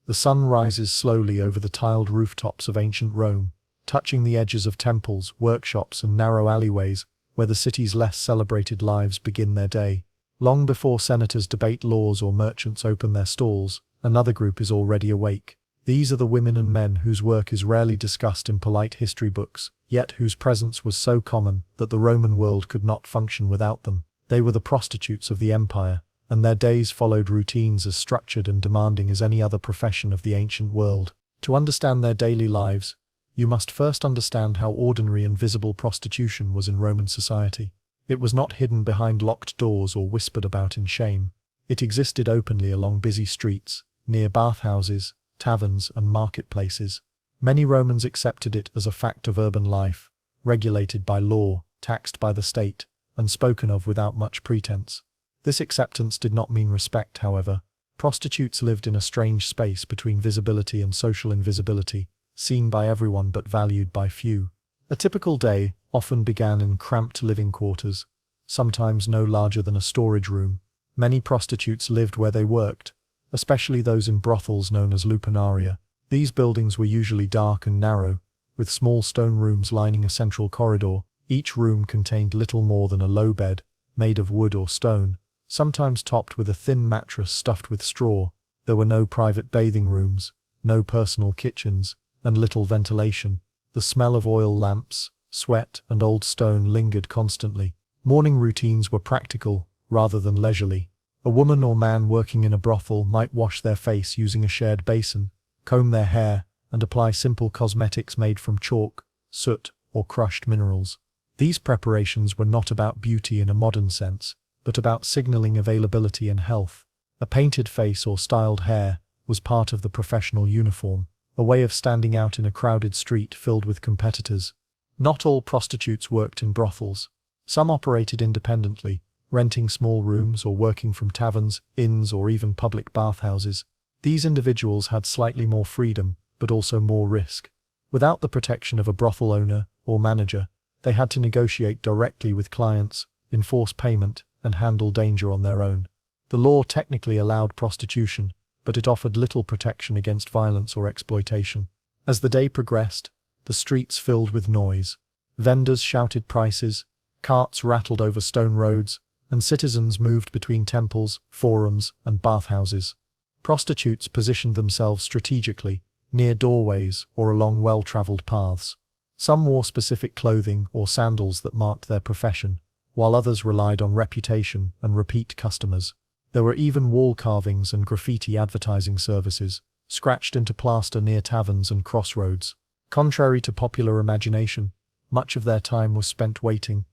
The sun rises slowly over the tiled rooftops of ancient Rome, touching the edges of temples, workshops, and narrow alleyways where the city's less celebrated lives begin their day. Long before senators debate laws or merchants open their stalls, another group is already awake. These are the women and men whose work is rarely discussed in polite history books, yet whose presence was so common that the Roman world could not function without them. They were the prostitutes of the empire, and their days followed routines as structured and demanding as any other profession of the ancient world. To understand their daily lives, you must first understand how ordinary and visible prostitution was in Roman society. It was not hidden behind locked doors or whispered about in shame. It existed openly along busy streets, near bathhouses, taverns, and marketplaces. Many Romans accepted it as a fact of urban life, regulated by law, taxed by the state, and spoken of without much pretense. This acceptance did not mean respect, however. Prostitutes lived in a strange space between visibility and social invisibility, seen by everyone but valued by few. A typical day often began in cramped living quarters, sometimes no larger than a storage room. Many prostitutes lived where they worked, especially those in brothels known as lupanaria. These buildings were usually dark and narrow, with small stone rooms lining a central corridor. Each room contained little more than a low bed, made of wood or stone, sometimes topped with a thin mattress stuffed with straw. There were no private bathing rooms, no personal kitchens, and little ventilation. The smell of oil lamps, sweat, and old stone lingered constantly. Morning routines were practical, rather than leisurely. A woman or man working in a brothel might wash their face using a shared basin, comb their hair, and apply simple cosmetics made from chalk, soot, or crushed minerals. These preparations were not about beauty in a modern sense, but about signaling availability and health. A painted face or styled hair was part of the professional uniform, a way of standing out in a crowded street filled with competitors. Not all prostitutes worked in brothels. Some operated independently, renting small rooms or working from taverns, inns, or even public bathhouses. These individuals had slightly more freedom, but also more risk. Without the protection of a brothel owner or manager, they had to negotiate directly with clients, enforce payment, and handle danger on their own. The law technically allowed prostitution, but it offered little protection against violence or exploitation. As the day progressed, the streets filled with noise. Vendors shouted prices, carts rattled over stone roads, and citizens moved between temples, forums, and bathhouses. Prostitutes positioned themselves strategically, near doorways or along well-traveled paths. Some wore specific clothing or sandals that marked their profession, while others relied on reputation and repeat customers. There were even wall carvings and graffiti advertising services, scratched into plaster near taverns and crossroads. Contrary to popular imagination, much of their time was spent waiting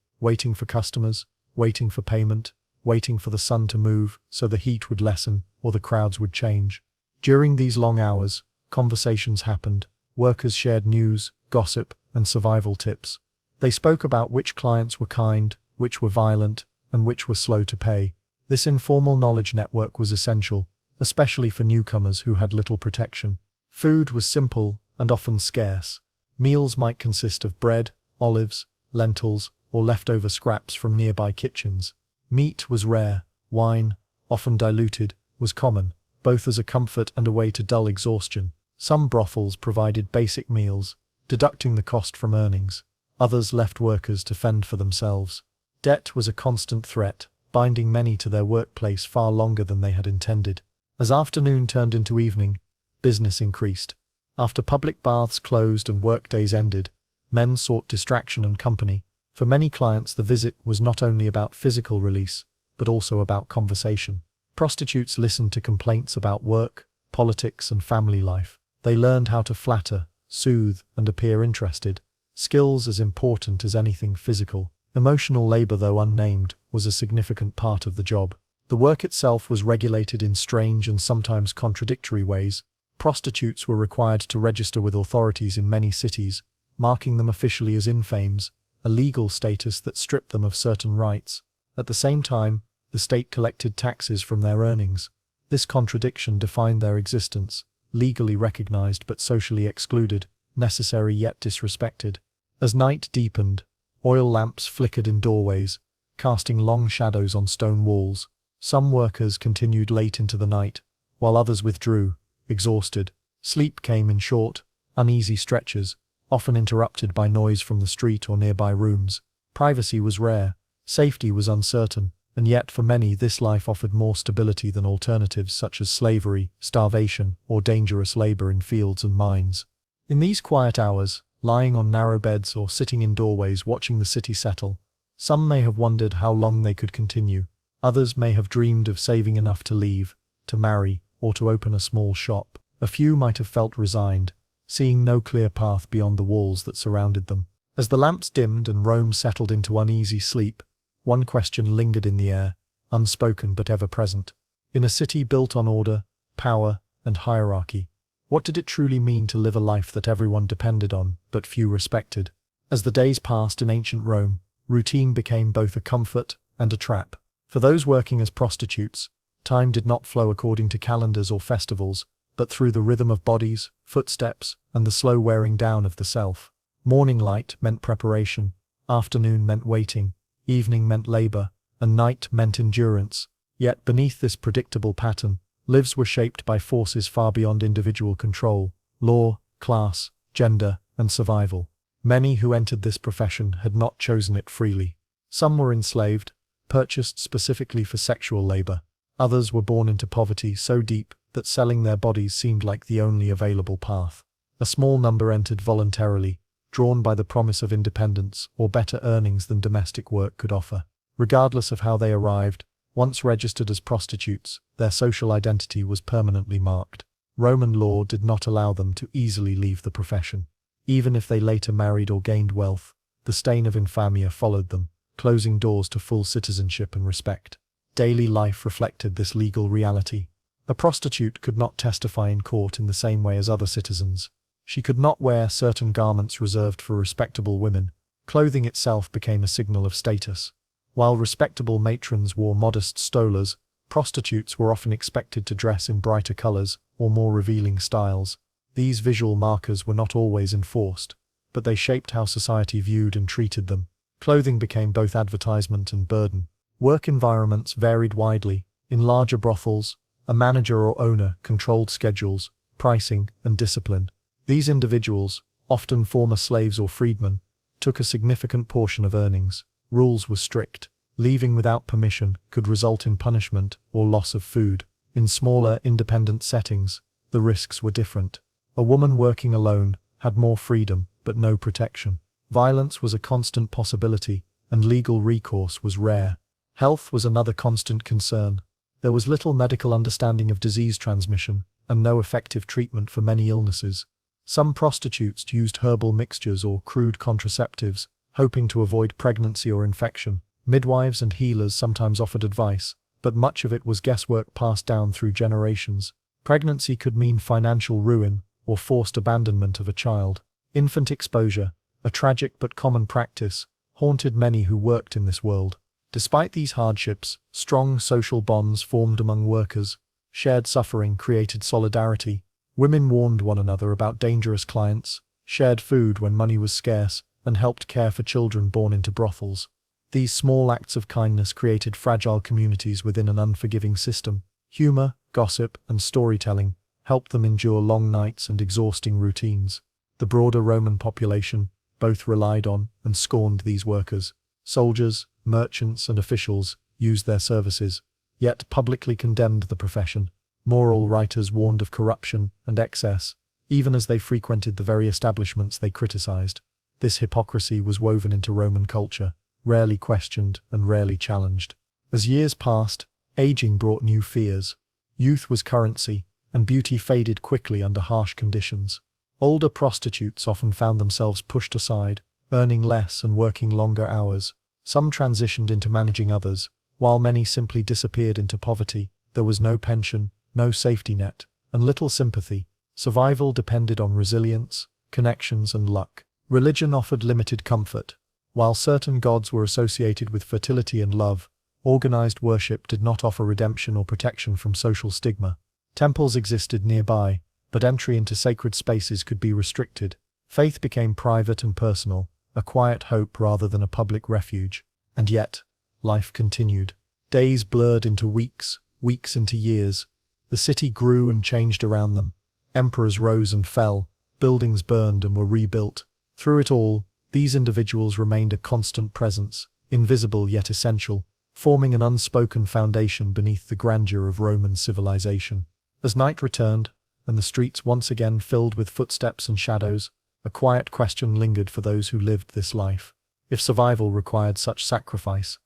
for customers, waiting for payment, waiting for the sun to move so the heat would lessen or the crowds would change. During these long hours, conversations happened. Workers shared news, gossip, and survival tips. They spoke about which clients were kind, which were violent, and which were slow to pay. This informal knowledge network was essential, especially for newcomers who had little protection. Food was simple and often scarce. Meals might consist of bread, olives, lentils, or leftover scraps from nearby kitchens. Meat was rare. Wine, often diluted, was common, both as a comfort and a way to dull exhaustion. Some brothels provided basic meals, deducting the cost from earnings. Others left workers to fend for themselves. Debt was a constant threat, binding many to their workplace far longer than they had intended. As afternoon turned into evening, business increased. After public baths closed and workdays ended, men sought distraction and company. For many clients, the visit was not only about physical release, but also about conversation. Prostitutes listened to complaints about work, politics, and family life. They learned how to flatter, soothe, and appear interested. Skills as important as anything physical. Emotional labor, though unnamed, was a significant part of the job. The work itself was regulated in strange and sometimes contradictory ways. Prostitutes were required to register with authorities in many cities, marking them officially as infames, a legal status that stripped them of certain rights. At the same time, the state collected taxes from their earnings. This contradiction defined their existence, legally recognized but socially excluded, necessary yet disrespected. As night deepened, oil lamps flickered in doorways, casting long shadows on stone walls. Some workers continued late into the night, while others withdrew, exhausted. Sleep came in short, uneasy stretches, often interrupted by noise from the street or nearby rooms. Privacy was rare, safety was uncertain, and yet for many this life offered more stability than alternatives such as slavery, starvation, or dangerous labor in fields and mines. In these quiet hours, lying on narrow beds or sitting in doorways watching the city settle, some may have wondered how long they could continue. Others may have dreamed of saving enough to leave, to marry, or to open a small shop. A few might have felt resigned, seeing no clear path beyond the walls that surrounded them. As the lamps dimmed and Rome settled into uneasy sleep, one question lingered in the air, unspoken but ever present. In a city built on order, power, and hierarchy, what did it truly mean to live a life that everyone depended on, but few respected? As the days passed in ancient Rome, routine became both a comfort and a trap. For those working as prostitutes, time did not flow according to calendars or festivals, but through the rhythm of bodies, footsteps, and the slow wearing down of the self. Morning light meant preparation, afternoon meant waiting, evening meant labor, and night meant endurance. Yet beneath this predictable pattern, lives were shaped by forces far beyond individual control: law, class, gender, and survival. Many who entered this profession had not chosen it freely. Some were enslaved, purchased specifically for sexual labor. Others were born into poverty so deep that selling their bodies seemed like the only available path. A small number entered voluntarily, drawn by the promise of independence or better earnings than domestic work could offer. Regardless of how they arrived, once registered as prostitutes, their social identity was permanently marked. Roman law did not allow them to easily leave the profession. Even if they later married or gained wealth, the stain of infamia followed them, closing doors to full citizenship and respect. Daily life reflected this legal reality. A prostitute could not testify in court in the same way as other citizens. She could not wear certain garments reserved for respectable women. Clothing itself became a signal of status. While respectable matrons wore modest stolas, prostitutes were often expected to dress in brighter colors or more revealing styles. These visual markers were not always enforced, but they shaped how society viewed and treated them. Clothing became both advertisement and burden. Work environments varied widely. In larger brothels, a manager or owner controlled schedules, pricing, and discipline. These individuals, often former slaves or freedmen, took a significant portion of earnings. Rules were strict. Leaving without permission could result in punishment or loss of food. In smaller, independent settings, the risks were different. A woman working alone had more freedom, but no protection. Violence was a constant possibility, and legal recourse was rare. Health was another constant concern. There was little medical understanding of disease transmission, and no effective treatment for many illnesses. Some prostitutes used herbal mixtures or crude contraceptives, hoping to avoid pregnancy or infection. Midwives and healers sometimes offered advice, but much of it was guesswork passed down through generations. Pregnancy could mean financial ruin or forced abandonment of a child. Infant exposure, a tragic but common practice, haunted many who worked in this world. Despite these hardships, strong social bonds formed among workers. Shared suffering created solidarity. Women warned one another about dangerous clients, shared food when money was scarce, and helped care for children born into brothels. These small acts of kindness created fragile communities within an unforgiving system. Humor, gossip, and storytelling helped them endure long nights and exhausting routines. The broader Roman population both relied on and scorned these workers. Soldiers, merchants, and officials used their services, yet publicly condemned the profession. Moral writers warned of corruption and excess, even as they frequented the very establishments they criticized. This hypocrisy was woven into Roman culture, rarely questioned and rarely challenged. As years passed, aging brought new fears. Youth was currency, and beauty faded quickly under harsh conditions. Older prostitutes often found themselves pushed aside, earning less and working longer hours. Some transitioned into managing others, while many simply disappeared into poverty. There was no pension, no safety net, and little sympathy. Survival depended on resilience, connections, and luck. Religion offered limited comfort. While certain gods were associated with fertility and love, organized worship did not offer redemption or protection from social stigma. Temples existed nearby, but entry into sacred spaces could be restricted. Faith became private and personal, a quiet hope rather than a public refuge. And yet, life continued. Days blurred into weeks, weeks into years. The city grew and changed around them. Emperors rose and fell, buildings burned and were rebuilt. Through it all, these individuals remained a constant presence, invisible yet essential, forming an unspoken foundation beneath the grandeur of Roman civilization. As night returned, and the streets once again filled with footsteps and shadows, a quiet question lingered for those who lived this life. If survival required such sacrifice,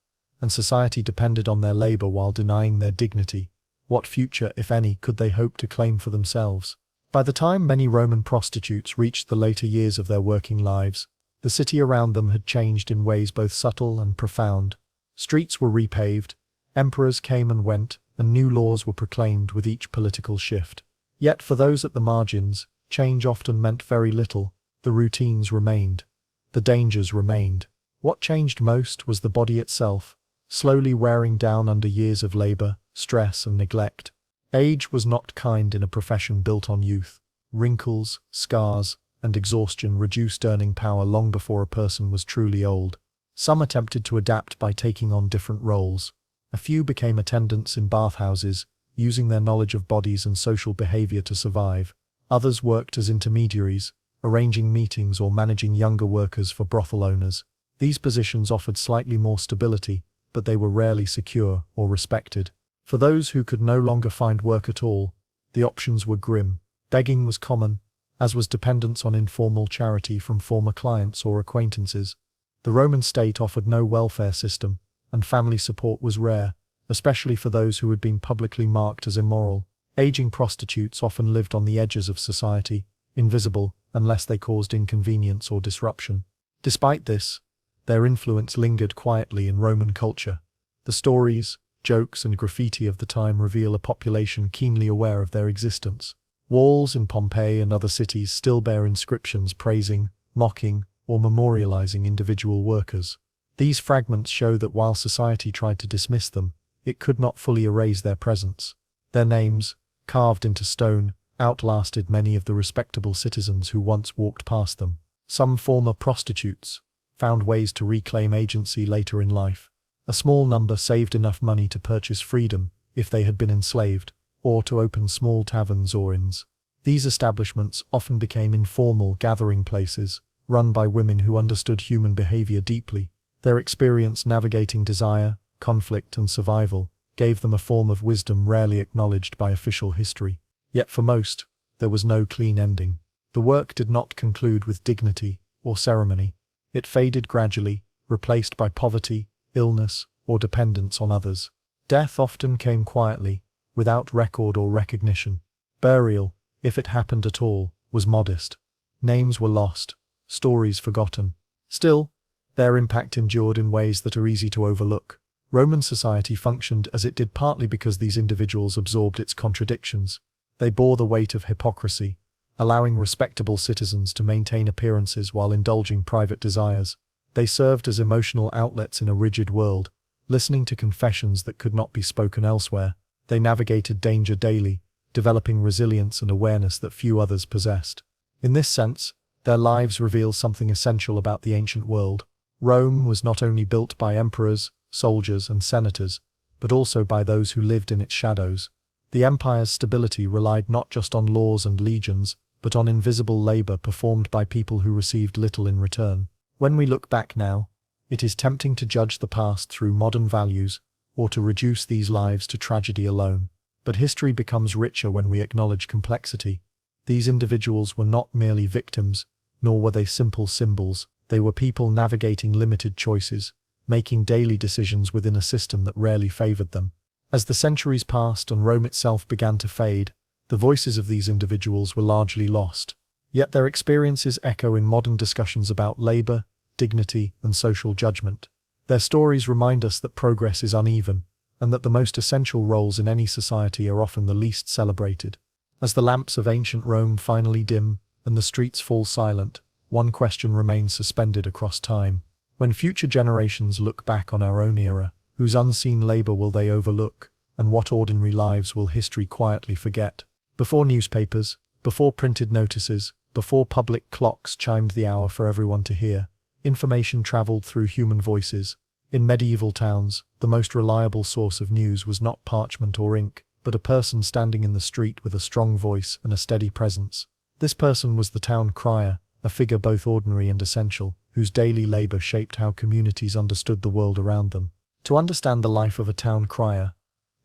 and society depended on their labor while denying their dignity, what future, if any, could they hope to claim for themselves? By the time many Roman prostitutes reached the later years of their working lives, the city around them had changed in ways both subtle and profound. Streets were repaved, emperors came and went, and new laws were proclaimed with each political shift. Yet for those at the margins, change often meant very little. The routines remained. The dangers remained. What changed most was the body itself, slowly wearing down under years of labor, stress, and neglect. Age was not kind in a profession built on youth. Wrinkles, scars, and exhaustion reduced earning power long before a person was truly old. Some attempted to adapt by taking on different roles. A few became attendants in bathhouses, using their knowledge of bodies and social behavior to survive. Others worked as intermediaries, arranging meetings or managing younger workers for brothel owners. These positions offered slightly more stability, but they were rarely secure or respected. For those who could no longer find work at all, the options were grim. Begging was common, as was dependence on informal charity from former clients or acquaintances. The Roman state offered no welfare system, and family support was rare, especially for those who had been publicly marked as immoral. Aging prostitutes often lived on the edges of society, invisible unless they caused inconvenience or disruption. Despite this, their influence lingered quietly in Roman culture. The stories, jokes, and graffiti of the time reveal a population keenly aware of their existence. Walls in Pompeii and other cities still bear inscriptions praising, mocking, or memorializing individual workers. These fragments show that while society tried to dismiss them, it could not fully erase their presence. Their names, carved into stone, outlasted many of the respectable citizens who once walked past them. Some former prostitutes found ways to reclaim agency later in life. A small number saved enough money to purchase freedom, if they had been enslaved, or to open small taverns or inns. These establishments often became informal gathering places, run by women who understood human behavior deeply. Their experience navigating desire, conflict, and survival gave them a form of wisdom rarely acknowledged by official history. Yet for most, there was no clean ending. The work did not conclude with dignity or ceremony. It faded gradually, replaced by poverty, illness, or dependence on others. Death often came quietly, without record or recognition. Burial, if it happened at all, was modest. Names were lost, stories forgotten. Still, their impact endured in ways that are easy to overlook. Roman society functioned as it did partly because these individuals absorbed its contradictions. They bore the weight of hypocrisy, allowing respectable citizens to maintain appearances while indulging private desires. They served as emotional outlets in a rigid world, listening to confessions that could not be spoken elsewhere. They navigated danger daily, developing resilience and awareness that few others possessed. In this sense, their lives reveal something essential about the ancient world. Rome was not only built by emperors, soldiers, and senators, but also by those who lived in its shadows. The empire's stability relied not just on laws and legions, but on invisible labor performed by people who received little in return. When we look back now, it is tempting to judge the past through modern values, or to reduce these lives to tragedy alone. But history becomes richer when we acknowledge complexity. These individuals were not merely victims, nor were they simple symbols. They were people navigating limited choices, making daily decisions within a system that rarely favored them. As the centuries passed and Rome itself began to fade, the voices of these individuals were largely lost. Yet their experiences echo in modern discussions about labor, dignity, and social judgment. Their stories remind us that progress is uneven, and that the most essential roles in any society are often the least celebrated. As the lamps of ancient Rome finally dim, and the streets fall silent, one question remains suspended across time. When future generations look back on our own era, whose unseen labor will they overlook, and what ordinary lives will history quietly forget? Before newspapers, before printed notices, before public clocks chimed the hour for everyone to hear, information traveled through human voices. In medieval towns, the most reliable source of news was not parchment or ink, but a person standing in the street with a strong voice and a steady presence. This person was the town crier, a figure both ordinary and essential, whose daily labor shaped how communities understood the world around them. To understand the life of a town crier,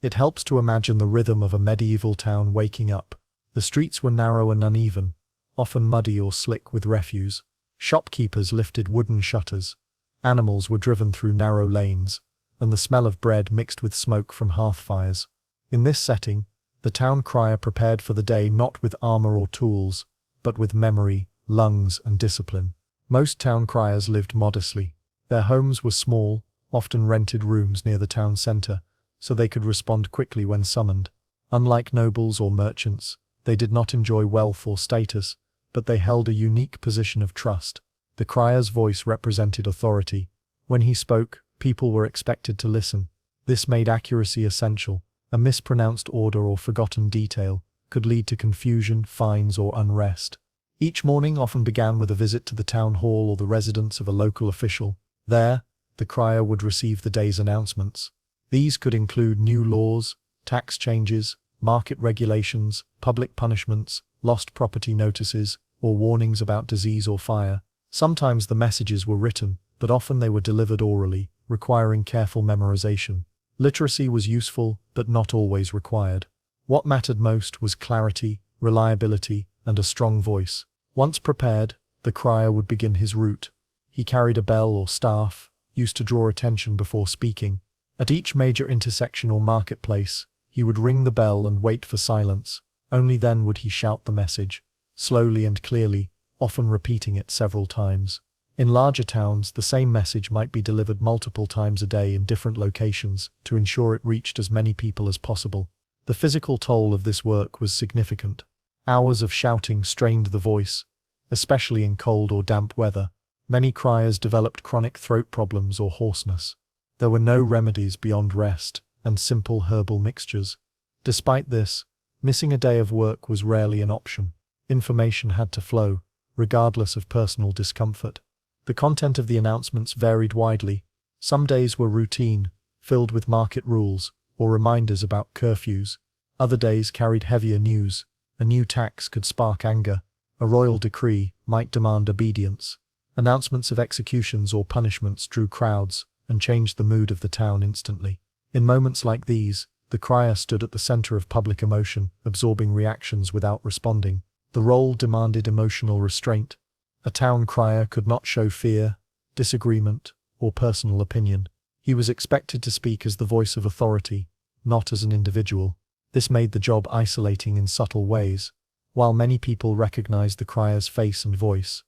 it helps to imagine the rhythm of a medieval town waking up. The streets were narrow and uneven, often muddy or slick with refuse. Shopkeepers lifted wooden shutters. Animals were driven through narrow lanes, and the smell of bread mixed with smoke from hearth fires. In this setting, the town crier prepared for the day not with armor or tools, but with memory, lungs, and discipline. Most town criers lived modestly. Their homes were small, often rented rooms near the town center, so they could respond quickly when summoned. Unlike nobles or merchants, they did not enjoy wealth or status, but they held a unique position of trust. The crier's voice represented authority. When he spoke, people were expected to listen. This made accuracy essential. A mispronounced order or forgotten detail could lead to confusion, fines, or unrest. Each morning often began with a visit to the town hall or the residence of a local official. There, the crier would receive the day's announcements. These could include new laws, tax changes, market regulations, public punishments, lost property notices, or warnings about disease or fire. Sometimes the messages were written, but often they were delivered orally, requiring careful memorization. Literacy was useful, but not always required. What mattered most was clarity, reliability, and a strong voice. Once prepared, the crier would begin his route. He carried a bell or staff, used to draw attention before speaking. At each major intersection or marketplace, he would ring the bell and wait for silence. Only then would he shout the message, slowly and clearly, often repeating it several times. In larger towns, the same message might be delivered multiple times a day in different locations to ensure it reached as many people as possible. The physical toll of this work was significant. Hours of shouting strained the voice, especially in cold or damp weather. Many criers developed chronic throat problems or hoarseness. There were no remedies beyond rest and simple herbal mixtures. Despite this, missing a day of work was rarely an option. Information had to flow, regardless of personal discomfort. The content of the announcements varied widely. Some days were routine, filled with market rules, or reminders about curfews. Other days carried heavier news. A new tax could spark anger. A royal decree might demand obedience. Announcements of executions or punishments drew crowds and changed the mood of the town instantly. In moments like these, the crier stood at the center of public emotion, absorbing reactions without responding. The role demanded emotional restraint. A town crier could not show fear, disagreement, or personal opinion. He was expected to speak as the voice of authority, not as an individual. This made the job isolating in subtle ways. While many people recognized the crier's face and voice,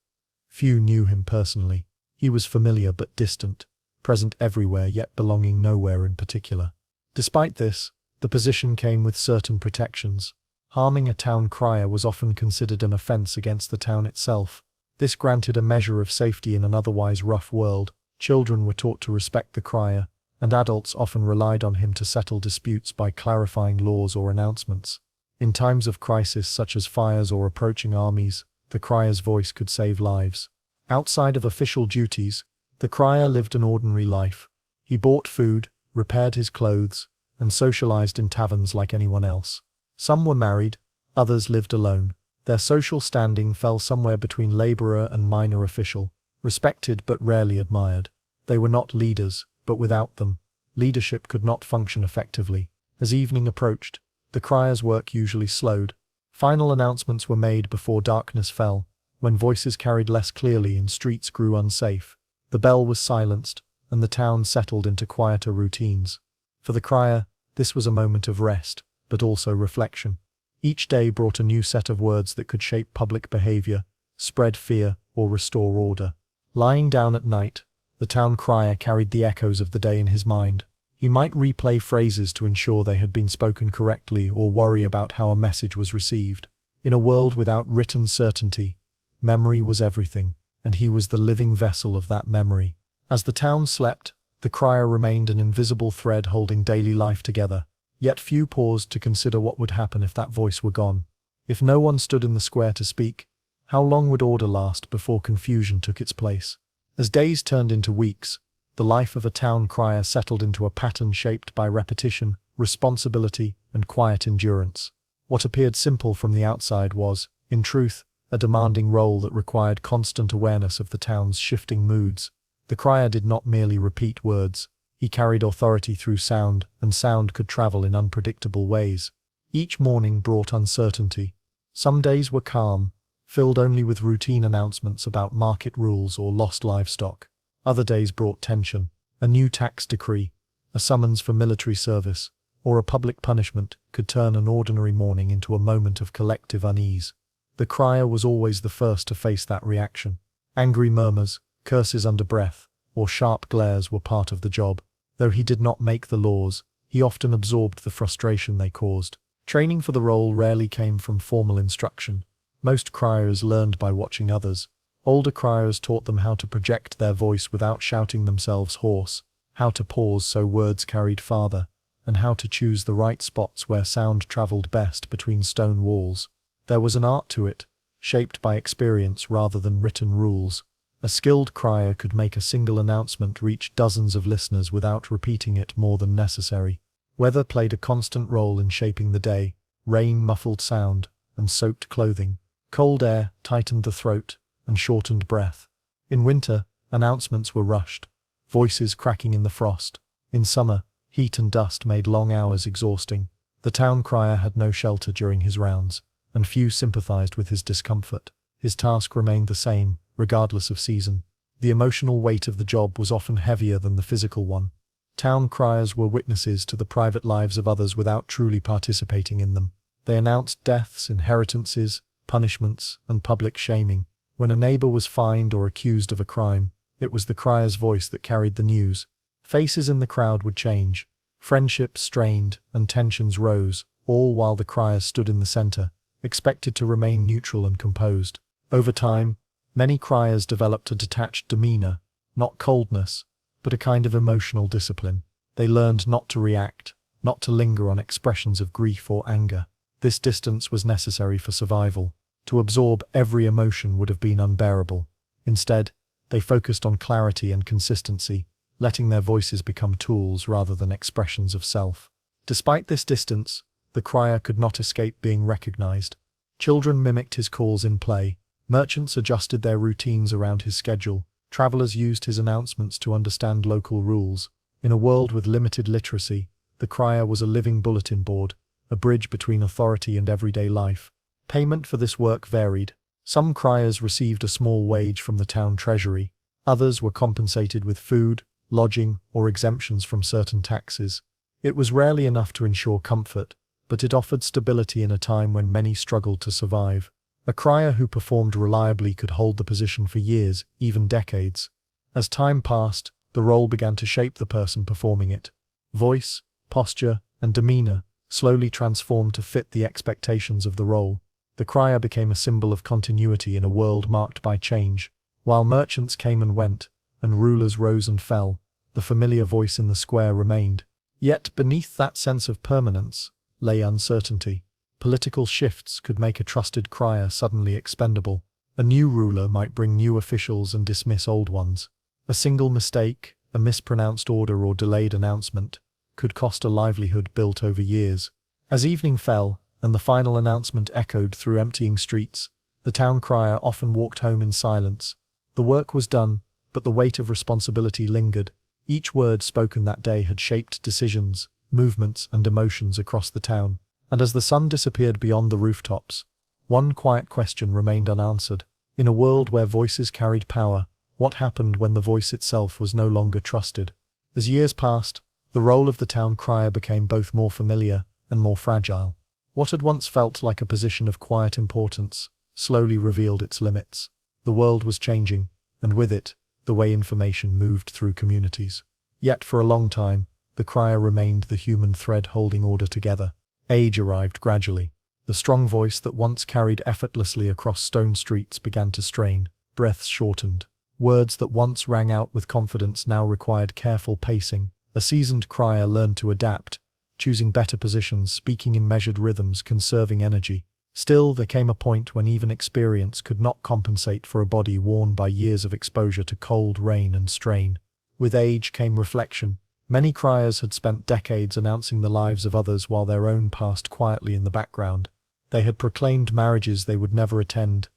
few knew him personally. He was familiar but distant, present everywhere yet belonging nowhere in particular. Despite this, the position came with certain protections. Harming a town crier was often considered an offense against the town itself. This granted a measure of safety in an otherwise rough world. Children were taught to respect the crier, and adults often relied on him to settle disputes by clarifying laws or announcements. In times of crisis such as fires or approaching armies, the crier's voice could save lives. Outside of official duties, the crier lived an ordinary life. He bought food, repaired his clothes, and socialized in taverns like anyone else. Some were married, others lived alone. Their social standing fell somewhere between laborer and minor official, respected but rarely admired. They were not leaders, but without them, leadership could not function effectively. As evening approached, the crier's work usually slowed. Final announcements were made before darkness fell, when voices carried less clearly and streets grew unsafe. The bell was silenced, and the town settled into quieter routines. For the crier, this was a moment of rest, but also reflection. Each day brought a new set of words that could shape public behavior, spread fear, or restore order. Lying down at night, the town crier carried the echoes of the day in his mind. He might replay phrases to ensure they had been spoken correctly or worry about how a message was received. In a world without written certainty, memory was everything, and he was the living vessel of that memory. As the town slept, the crier remained an invisible thread holding daily life together. Yet few paused to consider what would happen if that voice were gone. If no one stood in the square to speak, how long would order last before confusion took its place? As days turned into weeks, the life of a town crier settled into a pattern shaped by repetition, responsibility, and quiet endurance. What appeared simple from the outside was, in truth, a demanding role that required constant awareness of the town's shifting moods. The crier did not merely repeat words, he carried authority through sound, and sound could travel in unpredictable ways. Each morning brought uncertainty. Some days were calm, filled only with routine announcements about market rules or lost livestock. Other days brought tension, a new tax decree, a summons for military service, or a public punishment could turn an ordinary morning into a moment of collective unease. The crier was always the first to face that reaction. Angry murmurs, curses under breath, or sharp glares were part of the job. Though he did not make the laws, he often absorbed the frustration they caused. Training for the role rarely came from formal instruction. Most criers learned by watching others. Older criers taught them how to project their voice without shouting themselves hoarse, how to pause so words carried farther, and how to choose the right spots where sound traveled best between stone walls. There was an art to it, shaped by experience rather than written rules. A skilled crier could make a single announcement reach dozens of listeners without repeating it more than necessary. Weather played a constant role in shaping the day. Rain muffled sound and soaked clothing. Cold air tightened the throat and shortened breath. In winter, announcements were rushed, voices cracking in the frost. In summer, heat and dust made long hours exhausting. The town crier had no shelter during his rounds, and few sympathized with his discomfort. His task remained the same, regardless of season. The emotional weight of the job was often heavier than the physical one. Town criers were witnesses to the private lives of others without truly participating in them. They announced deaths, inheritances, punishments, and public shaming. When a neighbor was fined or accused of a crime, it was the crier's voice that carried the news. Faces in the crowd would change, friendships strained, and tensions rose, all while the crier stood in the center, expected to remain neutral and composed. Over time, many criers developed a detached demeanor, not coldness, but a kind of emotional discipline. They learned not to react, not to linger on expressions of grief or anger. This distance was necessary for survival. To absorb every emotion would have been unbearable. Instead, they focused on clarity and consistency, letting their voices become tools rather than expressions of self. Despite this distance, the crier could not escape being recognized. Children mimicked his calls in play. Merchants adjusted their routines around his schedule. Travelers used his announcements to understand local rules. In a world with limited literacy, the crier was a living bulletin board, a bridge between authority and everyday life. Payment for this work varied. Some criers received a small wage from the town treasury. Others were compensated with food, lodging, or exemptions from certain taxes. It was rarely enough to ensure comfort, but it offered stability in a time when many struggled to survive. A crier who performed reliably could hold the position for years, even decades. As time passed, the role began to shape the person performing it. Voice, posture, and demeanor slowly transformed to fit the expectations of the role. The crier became a symbol of continuity in a world marked by change. While merchants came and went, and rulers rose and fell, the familiar voice in the square remained. Yet beneath that sense of permanence lay uncertainty. Political shifts could make a trusted crier suddenly expendable. A new ruler might bring new officials and dismiss old ones. A single mistake, a mispronounced order or delayed announcement, could cost a livelihood built over years. As evening fell, and the final announcement echoed through emptying streets, the town crier often walked home in silence. The work was done, but the weight of responsibility lingered. Each word spoken that day had shaped decisions, movements, and emotions across the town. And as the sun disappeared beyond the rooftops, one quiet question remained unanswered. In a world where voices carried power, what happened when the voice itself was no longer trusted? As years passed, the role of the town crier became both more familiar and more fragile. What had once felt like a position of quiet importance slowly revealed its limits. The world was changing, and with it, the way information moved through communities. Yet for a long time, the crier remained the human thread holding order together. Age arrived gradually. The strong voice that once carried effortlessly across stone streets began to strain. Breaths shortened. Words that once rang out with confidence now required careful pacing. A seasoned crier learned to adapt, choosing better positions, speaking in measured rhythms, conserving energy. Still, there came a point when even experience could not compensate for a body worn by years of exposure to cold, rain, and strain. With age came reflection. Many criers had spent decades announcing the lives of others while their own passed quietly in the background. They had proclaimed marriages they would never attend,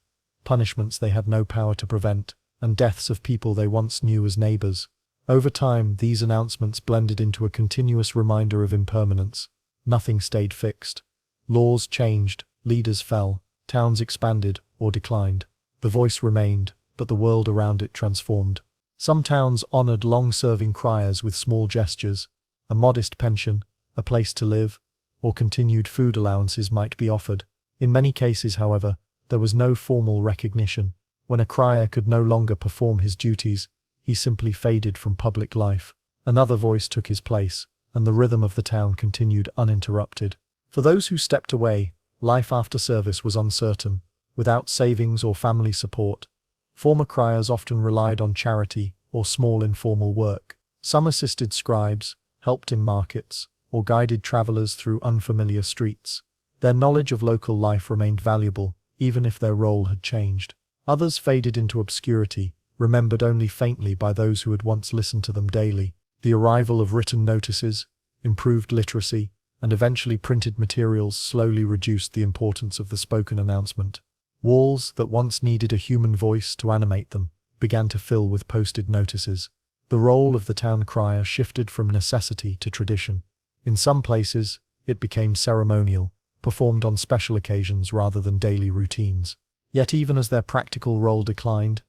punishments they had no power to prevent, and deaths of people they once knew as neighbors. Over time, these announcements blended into a continuous reminder of impermanence. Nothing stayed fixed. Laws changed, leaders fell, towns expanded or declined. The voice remained, but the world around it transformed. Some towns honored long-serving criers with small gestures. A modest pension, a place to live, or continued food allowances might be offered. In many cases, however, there was no formal recognition. When a crier could no longer perform his duties, he simply faded from public life. Another voice took his place, and the rhythm of the town continued uninterrupted. For those who stepped away, life after service was uncertain. Without savings or family support, former criers often relied on charity or small informal work. Some assisted scribes, helped in markets, or guided travelers through unfamiliar streets. Their knowledge of local life remained valuable, even if their role had changed. Others faded into obscurity, remembered only faintly by those who had once listened to them daily. The arrival of written notices, improved literacy, and eventually printed materials slowly reduced the importance of the spoken announcement. Walls that once needed a human voice to animate them began to fill with posted notices. The role of the town crier shifted from necessity to tradition. In some places, it became ceremonial, performed on special occasions rather than daily routines. Yet even as their practical role declined,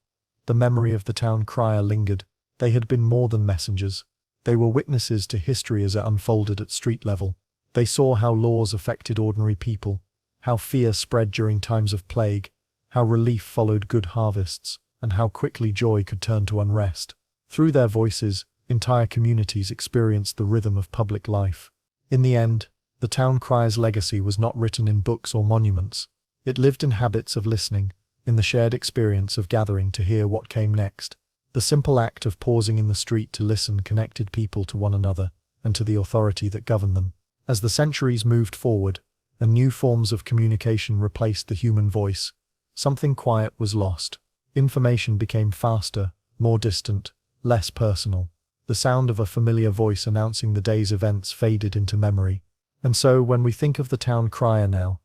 the memory of the town crier lingered. They had been more than messengers. They were witnesses to history as it unfolded at street level. They saw how laws affected ordinary people, how fear spread during times of plague, how relief followed good harvests, and how quickly joy could turn to unrest. Through their voices, entire communities experienced the rhythm of public life. In the end, the town crier's legacy was not written in books or monuments. It lived in habits of listening, in the shared experience of gathering to hear what came next. The simple act of pausing in the street to listen connected people to one another and to the authority that governed them. As the centuries moved forward, and new forms of communication replaced the human voice, something quiet was lost. Information became faster, more distant, less personal. The sound of a familiar voice announcing the day's events faded into memory. And so, when we think of the town crier now,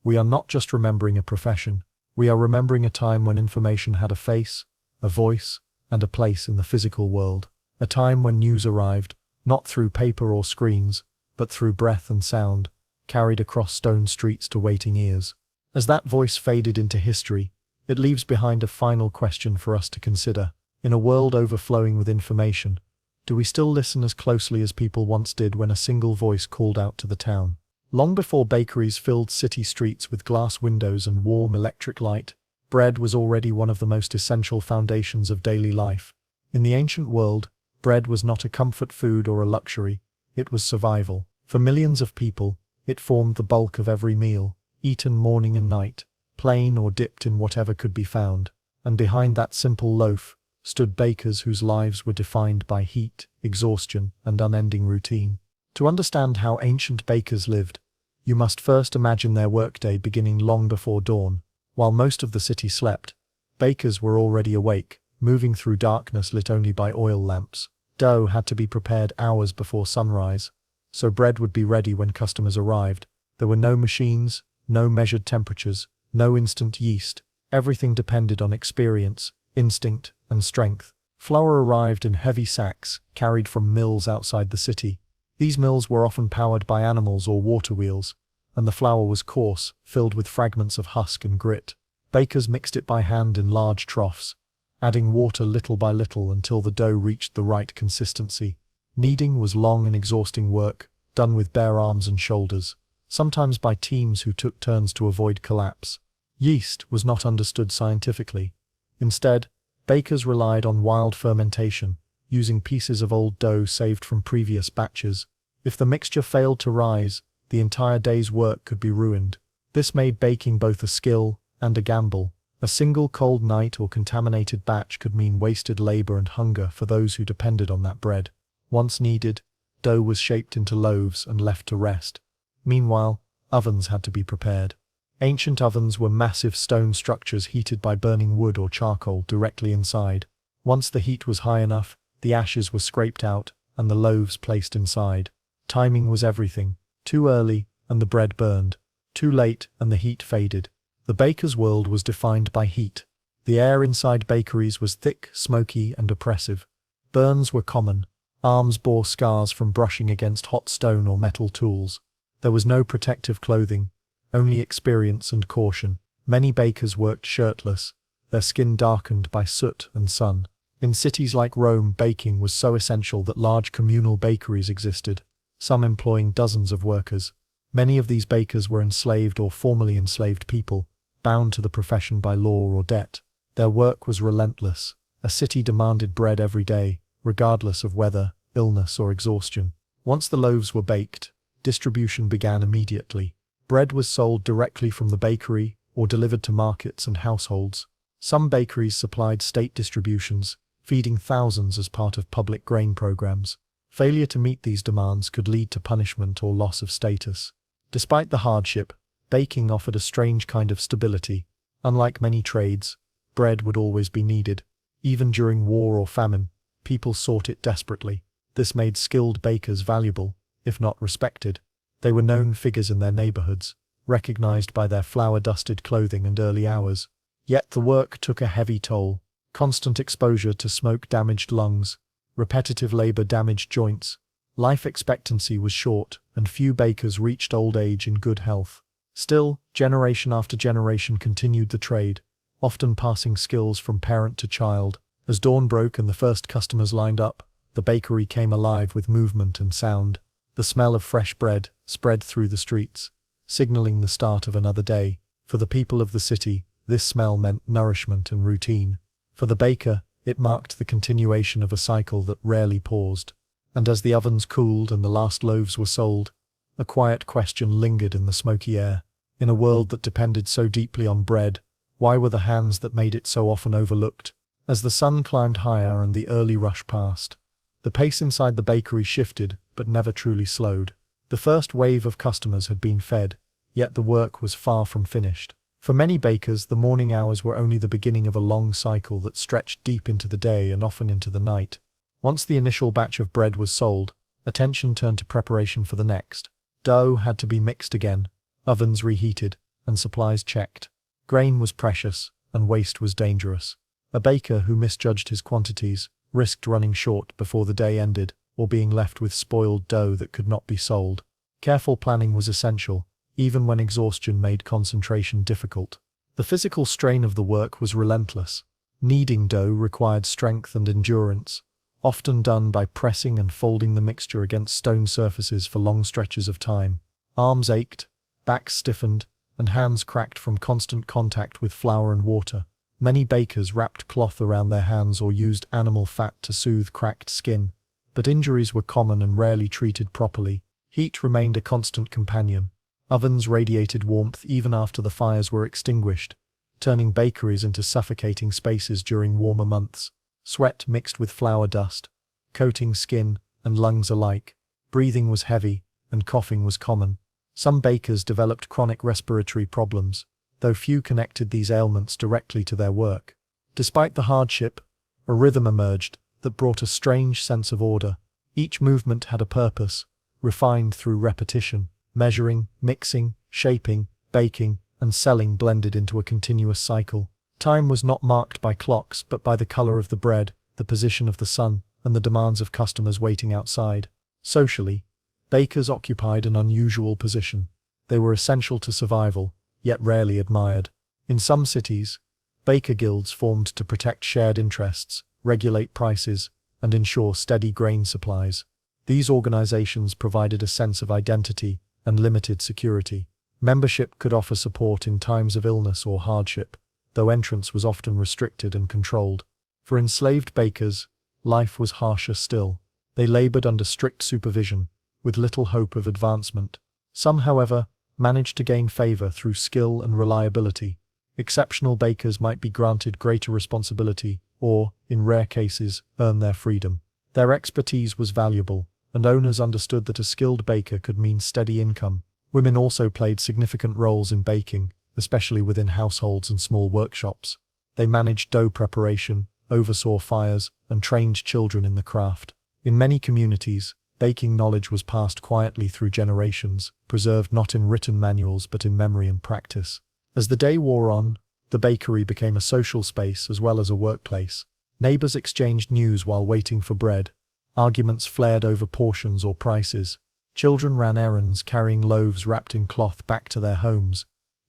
we are not just remembering a profession, we are remembering a time when information had a face, a voice, and a place in the physical world. A time when news arrived, not through paper or screens, but through breath and sound, carried across stone streets to waiting ears. As that voice faded into history, it leaves behind a final question for us to consider. In a world overflowing with information, do we still listen as closely as people once did when a single voice called out to the town? Long before bakeries filled city streets with glass windows and warm electric light, bread was already one of the most essential foundations of daily life. In the ancient world, bread was not a comfort food or a luxury, it was survival. For millions of people, it formed the bulk of every meal, eaten morning and night, plain or dipped in whatever could be found. And behind that simple loaf stood bakers whose lives were defined by heat, exhaustion, and unending routine. To understand how ancient bakers lived, you must first imagine their workday beginning long before dawn. While most of the city slept, bakers were already awake, moving through darkness lit only by oil lamps. Dough had to be prepared hours before sunrise, so bread would be ready when customers arrived. There were no machines, no measured temperatures, no instant yeast. Everything depended on experience, instinct, and strength. Flour arrived in heavy sacks, carried from mills outside the city. These mills were often powered by animals or water wheels, and the flour was coarse, filled with fragments of husk and grit. Bakers mixed it by hand in large troughs, adding water little by little until the dough reached the right consistency. Kneading was long and exhausting work, done with bare arms and shoulders, sometimes by teams who took turns to avoid collapse. Yeast was not understood scientifically. Instead, bakers relied on wild fermentation, using pieces of old dough saved from previous batches. If the mixture failed to rise, the entire day's work could be ruined. This made baking both a skill and a gamble. A single cold night or contaminated batch could mean wasted labor and hunger for those who depended on that bread. Once kneaded, dough was shaped into loaves and left to rest. Meanwhile, ovens had to be prepared. Ancient ovens were massive stone structures heated by burning wood or charcoal directly inside. Once the heat was high enough, the ashes were scraped out, and the loaves placed inside. Timing was everything. Too early, and the bread burned. Too late, and the heat faded. The baker's world was defined by heat. The air inside bakeries was thick, smoky, and oppressive. Burns were common. Arms bore scars from brushing against hot stone or metal tools. There was no protective clothing, only experience and caution. Many bakers worked shirtless, their skin darkened by soot and sun. In cities like Rome, baking was so essential that large communal bakeries existed, some employing dozens of workers. Many of these bakers were enslaved or formerly enslaved people, bound to the profession by law or debt. Their work was relentless. A city demanded bread every day, regardless of weather, illness, or exhaustion. Once the loaves were baked, distribution began immediately. Bread was sold directly from the bakery or delivered to markets and households. Some bakeries supplied state distributions, feeding thousands as part of public grain programs. Failure to meet these demands could lead to punishment or loss of status. Despite the hardship, baking offered a strange kind of stability. Unlike many trades, bread would always be needed. Even during war or famine, people sought it desperately. This made skilled bakers valuable, if not respected. They were known figures in their neighborhoods, recognized by their flour-dusted clothing and early hours. Yet the work took a heavy toll. Constant exposure to smoke damaged lungs. Repetitive labor damaged joints. Life expectancy was short, and few bakers reached old age in good health. Still, generation after generation continued the trade, often passing skills from parent to child. As dawn broke and the first customers lined up, the bakery came alive with movement and sound. The smell of fresh bread spread through the streets, signaling the start of another day. For the people of the city, this smell meant nourishment and routine. For the baker, it marked the continuation of a cycle that rarely paused. And as the ovens cooled and the last loaves were sold, a quiet question lingered in the smoky air. In a world that depended so deeply on bread, why were the hands that made it so often overlooked? As the sun climbed higher and the early rush passed, the pace inside the bakery shifted but never truly slowed. The first wave of customers had been fed, yet the work was far from finished. For many bakers, the morning hours were only the beginning of a long cycle that stretched deep into the day and often into the night. Once the initial batch of bread was sold, attention turned to preparation for the next. Dough had to be mixed again, ovens reheated, and supplies checked. Grain was precious, and waste was dangerous. A baker who misjudged his quantities risked running short before the day ended, or being left with spoiled dough that could not be sold. Careful planning was essential, even when exhaustion made concentration difficult. The physical strain of the work was relentless. Kneading dough required strength and endurance, often done by pressing and folding the mixture against stone surfaces for long stretches of time. Arms ached, backs stiffened, and hands cracked from constant contact with flour and water. Many bakers wrapped cloth around their hands or used animal fat to soothe cracked skin, but injuries were common and rarely treated properly. Heat remained a constant companion. Ovens radiated warmth even after the fires were extinguished, turning bakeries into suffocating spaces during warmer months. Sweat mixed with flour dust, coating skin and lungs alike. Breathing was heavy, and coughing was common. Some bakers developed chronic respiratory problems, though few connected these ailments directly to their work. Despite the hardship, a rhythm emerged that brought a strange sense of order. Each movement had a purpose, refined through repetition. Measuring, mixing, shaping, baking, and selling blended into a continuous cycle. Time was not marked by clocks but by the color of the bread, the position of the sun, and the demands of customers waiting outside. Socially, bakers occupied an unusual position. They were essential to survival, yet rarely admired. In some cities, baker guilds formed to protect shared interests, regulate prices, and ensure steady grain supplies. These organizations provided a sense of identity and limited security. Membership could offer support in times of illness or hardship, though entrance was often restricted and controlled. For enslaved bakers, life was harsher still. They labored under strict supervision, with little hope of advancement. Some, however, managed to gain favor through skill and reliability. Exceptional bakers might be granted greater responsibility or, in rare cases, earn their freedom. Their expertise was valuable, and owners understood that a skilled baker could mean steady income. Women also played significant roles in baking, especially within households and small workshops. They managed dough preparation, oversaw fires, and trained children in the craft. In many communities, baking knowledge was passed quietly through generations, preserved not in written manuals but in memory and practice. As the day wore on, the bakery became a social space as well as a workplace. Neighbors exchanged news while waiting for bread. Arguments flared over portions or prices. Children ran errands carrying loaves wrapped in cloth back to their homes.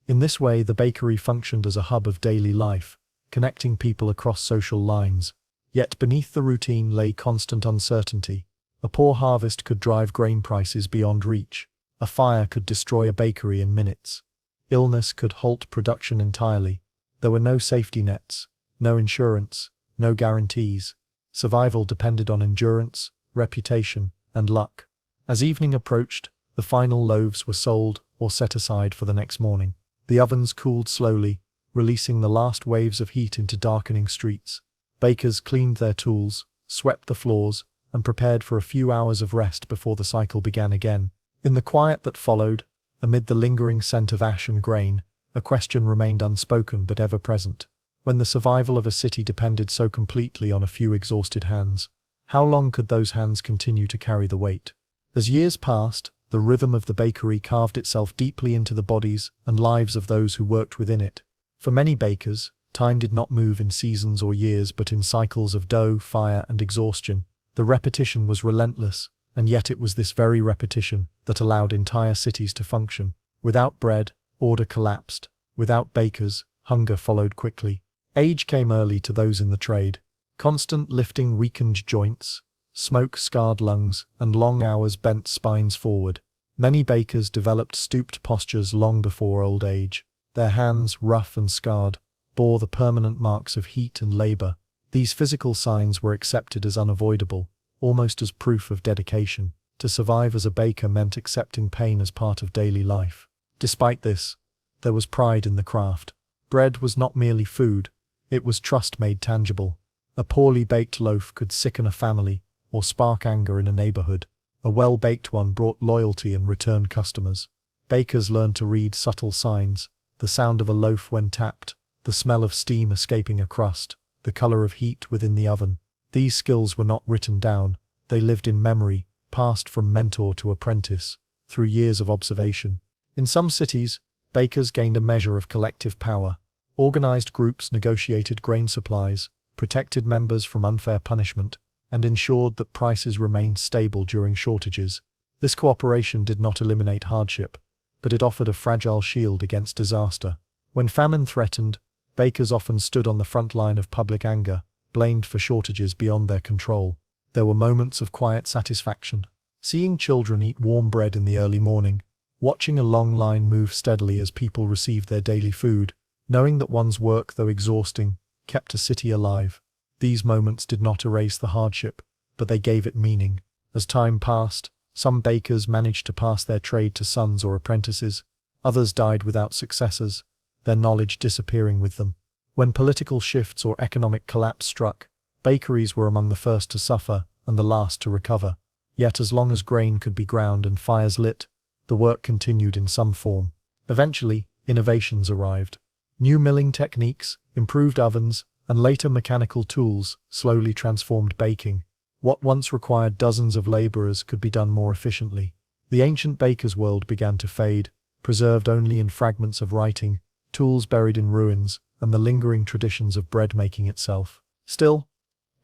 In this way, the bakery functioned as a hub of daily life, connecting people across social lines. Yet beneath the routine lay constant uncertainty. A poor harvest could drive grain prices beyond reach. A fire could destroy a bakery in minutes. Illness could halt production entirely. There were no safety nets, no insurance, no guarantees. Survival depended on endurance, reputation, and luck. As evening approached, the final loaves were sold or set aside for the next morning. The ovens cooled slowly, releasing the last waves of heat into darkening streets. Bakers cleaned their tools, swept the floors, and prepared for a few hours of rest before the cycle began again. In the quiet that followed, amid the lingering scent of ash and grain, a question remained unspoken but ever present. When the survival of a city depended so completely on a few exhausted hands, how long could those hands continue to carry the weight? As years passed, the rhythm of the bakery carved itself deeply into the bodies and lives of those who worked within it. For many bakers, time did not move in seasons or years but in cycles of dough, fire, and exhaustion. The repetition was relentless, and yet it was this very repetition that allowed entire cities to function. Without bread, order collapsed. Without bakers, hunger followed quickly. Age came early to those in the trade. Constant lifting weakened joints, smoke scarred lungs, and long hours bent spines forward. Many bakers developed stooped postures long before old age. Their hands, rough and scarred, bore the permanent marks of heat and labor. These physical signs were accepted as unavoidable, almost as proof of dedication. To survive as a baker meant accepting pain as part of daily life. Despite this, there was pride in the craft. Bread was not merely food, it was trust made tangible. A poorly baked loaf could sicken a family, or spark anger in a neighborhood. A well-baked one brought loyalty and returned customers. Bakers learned to read subtle signs, the sound of a loaf when tapped, the smell of steam escaping a crust, the color of heat within the oven. These skills were not written down, they lived in memory, passed from mentor to apprentice, through years of observation. In some cities, bakers gained a measure of collective power. Organized groups negotiated grain supplies, protected members from unfair punishment, and ensured that prices remained stable during shortages. This cooperation did not eliminate hardship, but it offered a fragile shield against disaster. When famine threatened, bakers often stood on the front line of public anger, blamed for shortages beyond their control. There were moments of quiet satisfaction. Seeing children eat warm bread in the early morning, watching a long line move steadily as people received their daily food, knowing that one's work, though exhausting, kept a city alive. These moments did not erase the hardship, but they gave it meaning. As time passed, some bakers managed to pass their trade to sons or apprentices. Others died without successors, their knowledge disappearing with them. When political shifts or economic collapse struck, bakeries were among the first to suffer and the last to recover. Yet as long as grain could be ground and fires lit, the work continued in some form. Eventually, innovations arrived. New milling techniques, improved ovens, and later mechanical tools slowly transformed baking. What once required dozens of laborers could be done more efficiently. The ancient baker's world began to fade, preserved only in fragments of writing, tools buried in ruins, and the lingering traditions of bread making itself. Still,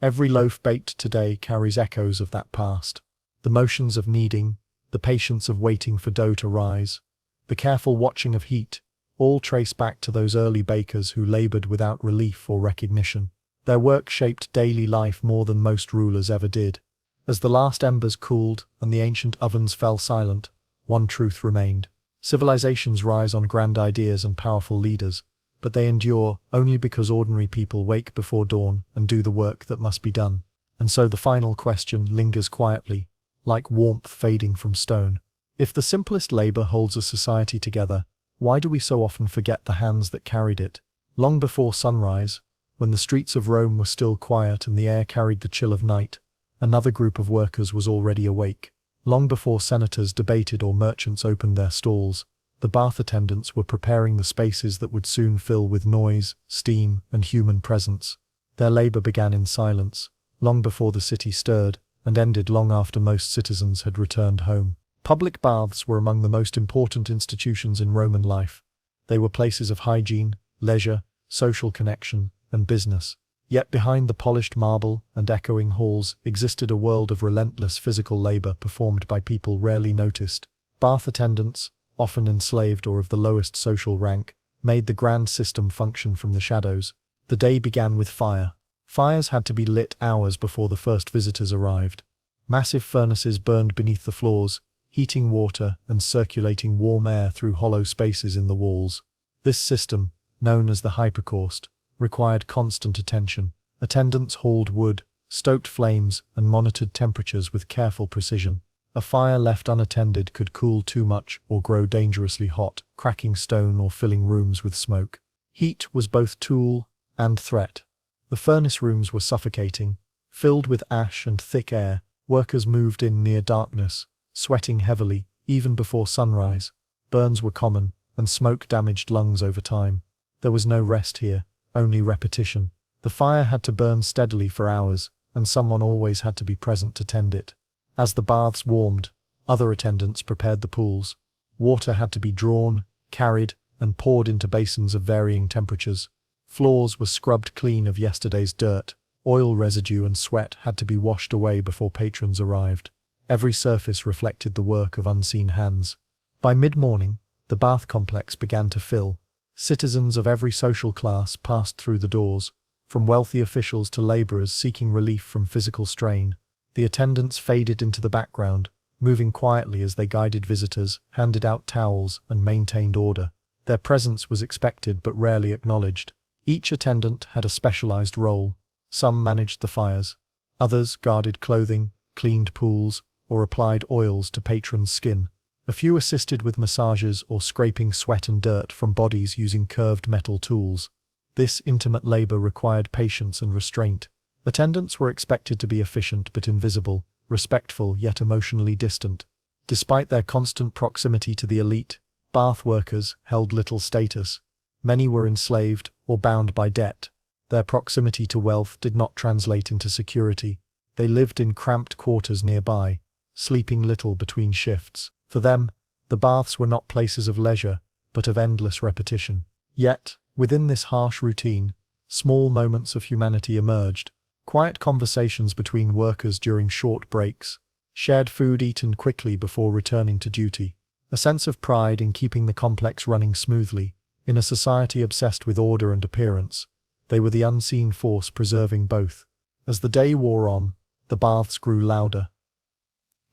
every loaf baked today carries echoes of that past. The motions of kneading, the patience of waiting for dough to rise, the careful watching of heat, all trace back to those early bakers who labored without relief or recognition. Their work shaped daily life more than most rulers ever did. As the last embers cooled and the ancient ovens fell silent, one truth remained. Civilizations rise on grand ideas and powerful leaders, but they endure only because ordinary people wake before dawn and do the work that must be done. And so the final question lingers quietly, like warmth fading from stone. If the simplest labor holds a society together, why do we so often forget the hands that carried it? Long before sunrise, when the streets of Rome were still quiet and the air carried the chill of night, another group of workers was already awake. Long before senators debated or merchants opened their stalls, the bath attendants were preparing the spaces that would soon fill with noise, steam, and human presence. Their labor began in silence, long before the city stirred, and ended long after most citizens had returned home. Public baths were among the most important institutions in Roman life. They were places of hygiene, leisure, social connection, and business. Yet behind the polished marble and echoing halls existed a world of relentless physical labor performed by people rarely noticed. Bath attendants, often enslaved or of the lowest social rank, made the grand system function from the shadows. The day began with fire. Fires had to be lit hours before the first visitors arrived. Massive furnaces burned beneath the floors, heating water and circulating warm air through hollow spaces in the walls. This system, known as the hypercaust, required constant attention. Attendants hauled wood, stoked flames, and monitored temperatures with careful precision. A fire left unattended could cool too much or grow dangerously hot, cracking stone or filling rooms with smoke. Heat was both tool and threat. The furnace rooms were suffocating. Filled with ash and thick air, workers moved in near darkness, sweating heavily, even before sunrise. Burns were common, and smoke damaged lungs over time. There was no rest here, only repetition. The fire had to burn steadily for hours, and someone always had to be present to tend it. As the baths warmed, other attendants prepared the pools. Water had to be drawn, carried, and poured into basins of varying temperatures. Floors were scrubbed clean of yesterday's dirt. Oil residue and sweat had to be washed away before patrons arrived. Every surface reflected the work of unseen hands. By mid-morning, the bath complex began to fill. Citizens of every social class passed through the doors, from wealthy officials to laborers seeking relief from physical strain. The attendants faded into the background, moving quietly as they guided visitors, handed out towels, and maintained order. Their presence was expected but rarely acknowledged. Each attendant had a specialized role. Some managed the fires. Others guarded clothing, cleaned pools, or applied oils to patrons' skin. A few assisted with massages or scraping sweat and dirt from bodies using curved metal tools. This intimate labor required patience and restraint. Attendants were expected to be efficient but invisible, respectful yet emotionally distant. Despite their constant proximity to the elite, bath workers held little status. Many were enslaved or bound by debt. Their proximity to wealth did not translate into security. They lived in cramped quarters nearby, sleeping little between shifts. For them, the baths were not places of leisure, but of endless repetition. Yet, within this harsh routine, small moments of humanity emerged. Quiet conversations between workers during short breaks, shared food eaten quickly before returning to duty, a sense of pride in keeping the complex running smoothly. In a society obsessed with order and appearance, they were the unseen force preserving both. As the day wore on, the baths grew louder.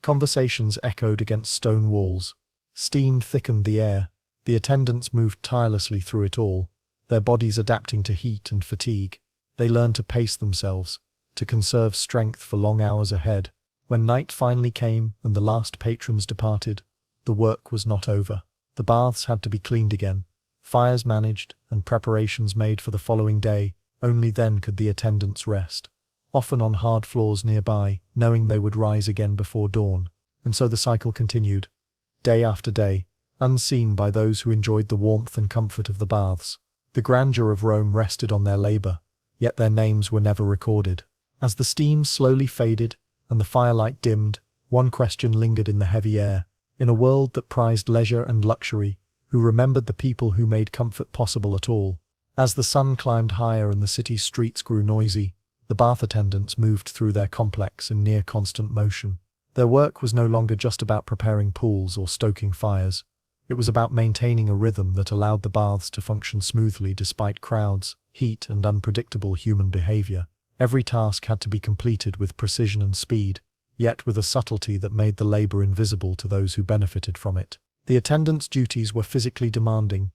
Conversations echoed against stone walls. Steam thickened the air. The attendants moved tirelessly through it all, their bodies adapting to heat and fatigue. They learned to pace themselves, to conserve strength for long hours ahead. When night finally came and the last patrons departed, the work was not over. The baths had to be cleaned again, fires managed, and preparations made for the following day. Only then could the attendants rest, often on hard floors nearby, knowing they would rise again before dawn. And so the cycle continued, day after day, unseen by those who enjoyed the warmth and comfort of the baths. The grandeur of Rome rested on their labor, yet their names were never recorded. As the steam slowly faded and the firelight dimmed, one question lingered in the heavy air. In a world that prized leisure and luxury, who remembered the people who made comfort possible at all? As the sun climbed higher and the city's streets grew noisy, the bath attendants moved through their complex in near constant motion. Their work was no longer just about preparing pools or stoking fires. It was about maintaining a rhythm that allowed the baths to function smoothly despite crowds, heat, and unpredictable human behavior. Every task had to be completed with precision and speed, yet with a subtlety that made the labor invisible to those who benefited from it. The attendants' duties were physically demanding.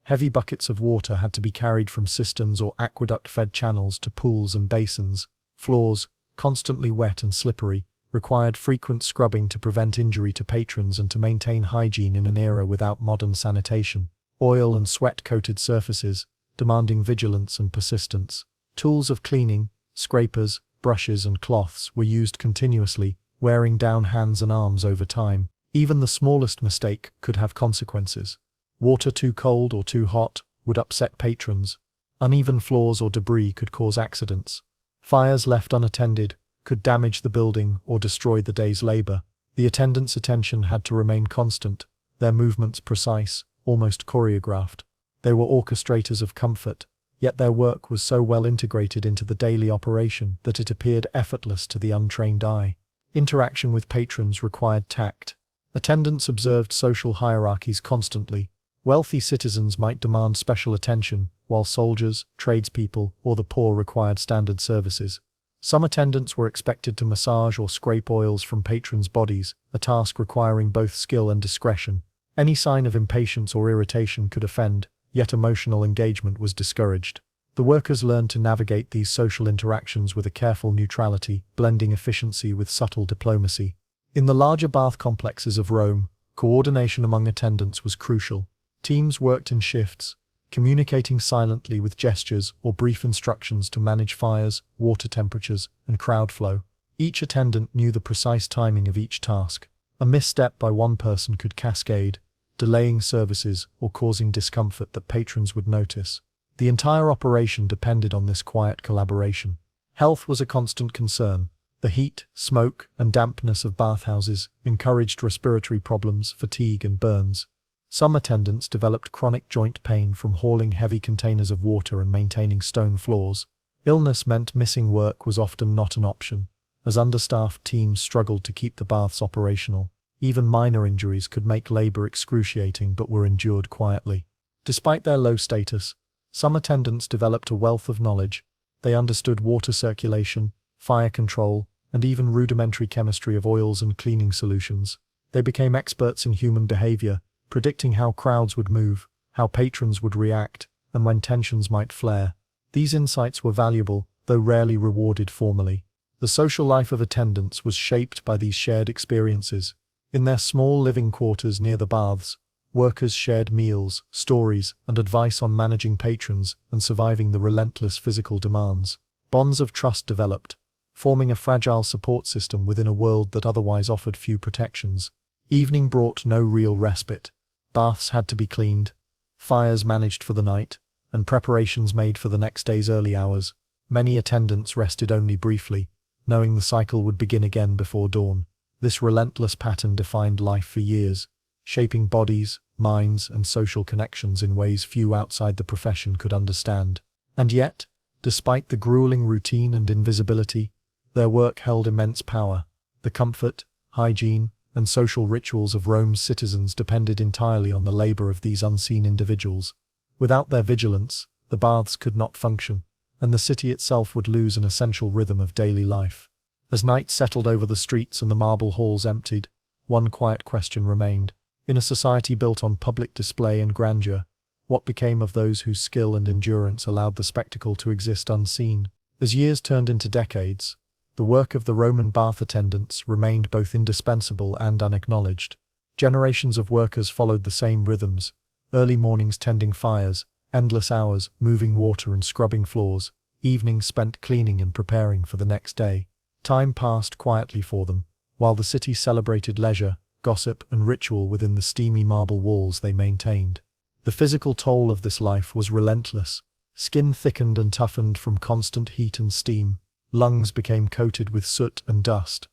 Heavy buckets of water had to be carried from cisterns or aqueduct-fed channels to pools and basins. Floors, constantly wet and slippery, required frequent scrubbing to prevent injury to patrons and to maintain hygiene in an era without modern sanitation. Oil and sweat-coated surfaces, demanding vigilance and persistence. Tools of cleaning, scrapers, brushes, and cloths were used continuously, wearing down hands and arms over time. Even the smallest mistake could have consequences. Water too cold or too hot would upset patrons. Uneven floors or debris could cause accidents. Fires left unattended could damage the building or destroy the day's labor. The attendants' attention had to remain constant, their movements precise, almost choreographed. They were orchestrators of comfort, yet their work was so well integrated into the daily operation that it appeared effortless to the untrained eye. Interaction with patrons required tact. Attendants observed social hierarchies constantly. Wealthy citizens might demand special attention, while soldiers, tradespeople, or the poor required standard services. Some attendants were expected to massage or scrape oils from patrons' bodies, a task requiring both skill and discretion. Any sign of impatience or irritation could offend, yet emotional engagement was discouraged. The workers learned to navigate these social interactions with a careful neutrality, blending efficiency with subtle diplomacy. In the larger bath complexes of Rome, coordination among attendants was crucial. Teams worked in shifts, communicating silently with gestures or brief instructions to manage fires, water temperatures, and crowd flow. Each attendant knew the precise timing of each task. A misstep by one person could cascade, delaying services or causing discomfort that patrons would notice. The entire operation depended on this quiet collaboration. Health was a constant concern. The heat, smoke, and dampness of bathhouses encouraged respiratory problems, fatigue, and burns. Some attendants developed chronic joint pain from hauling heavy containers of water and maintaining stone floors. Illness meant missing work was often not an option, as understaffed teams struggled to keep the baths operational. Even minor injuries could make labor excruciating but were endured quietly. Despite their low status, some attendants developed a wealth of knowledge. They understood water circulation, fire control, and even rudimentary chemistry of oils and cleaning solutions. They became experts in human behavior, predicting how crowds would move, how patrons would react, and when tensions might flare. These insights were valuable, though rarely rewarded formally. The social life of attendants was shaped by these shared experiences. In their small living quarters near the baths, workers shared meals, stories, and advice on managing patrons and surviving the relentless physical demands. Bonds of trust developed, forming a fragile support system within a world that otherwise offered few protections. Evening brought no real respite. Baths had to be cleaned, fires managed for the night, and preparations made for the next day's early hours. Many attendants rested only briefly, knowing the cycle would begin again before dawn. This relentless pattern defined life for years, shaping bodies, minds, and social connections in ways few outside the profession could understand. And yet, despite the grueling routine and invisibility, their work held immense power. The comfort, hygiene, and social rituals of Rome's citizens depended entirely on the labor of these unseen individuals. Without their vigilance, the baths could not function, and the city itself would lose an essential rhythm of daily life. As night settled over the streets and the marble halls emptied, one quiet question remained. In a society built on public display and grandeur, what became of those whose skill and endurance allowed the spectacle to exist unseen? As years turned into decades, the work of the Roman bath attendants remained both indispensable and unacknowledged. Generations of workers followed the same rhythms: early mornings tending fires, endless hours moving water and scrubbing floors, evenings spent cleaning and preparing for the next day. Time passed quietly for them, while the city celebrated leisure, gossip, and ritual within the steamy marble walls they maintained. The physical toll of this life was relentless. Skin thickened and toughened from constant heat and steam. Lungs became coated with soot and dust.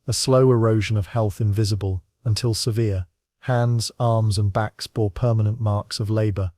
A slow erosion of health invisible, until severe. Hands, arms, and backs bore permanent marks of labor,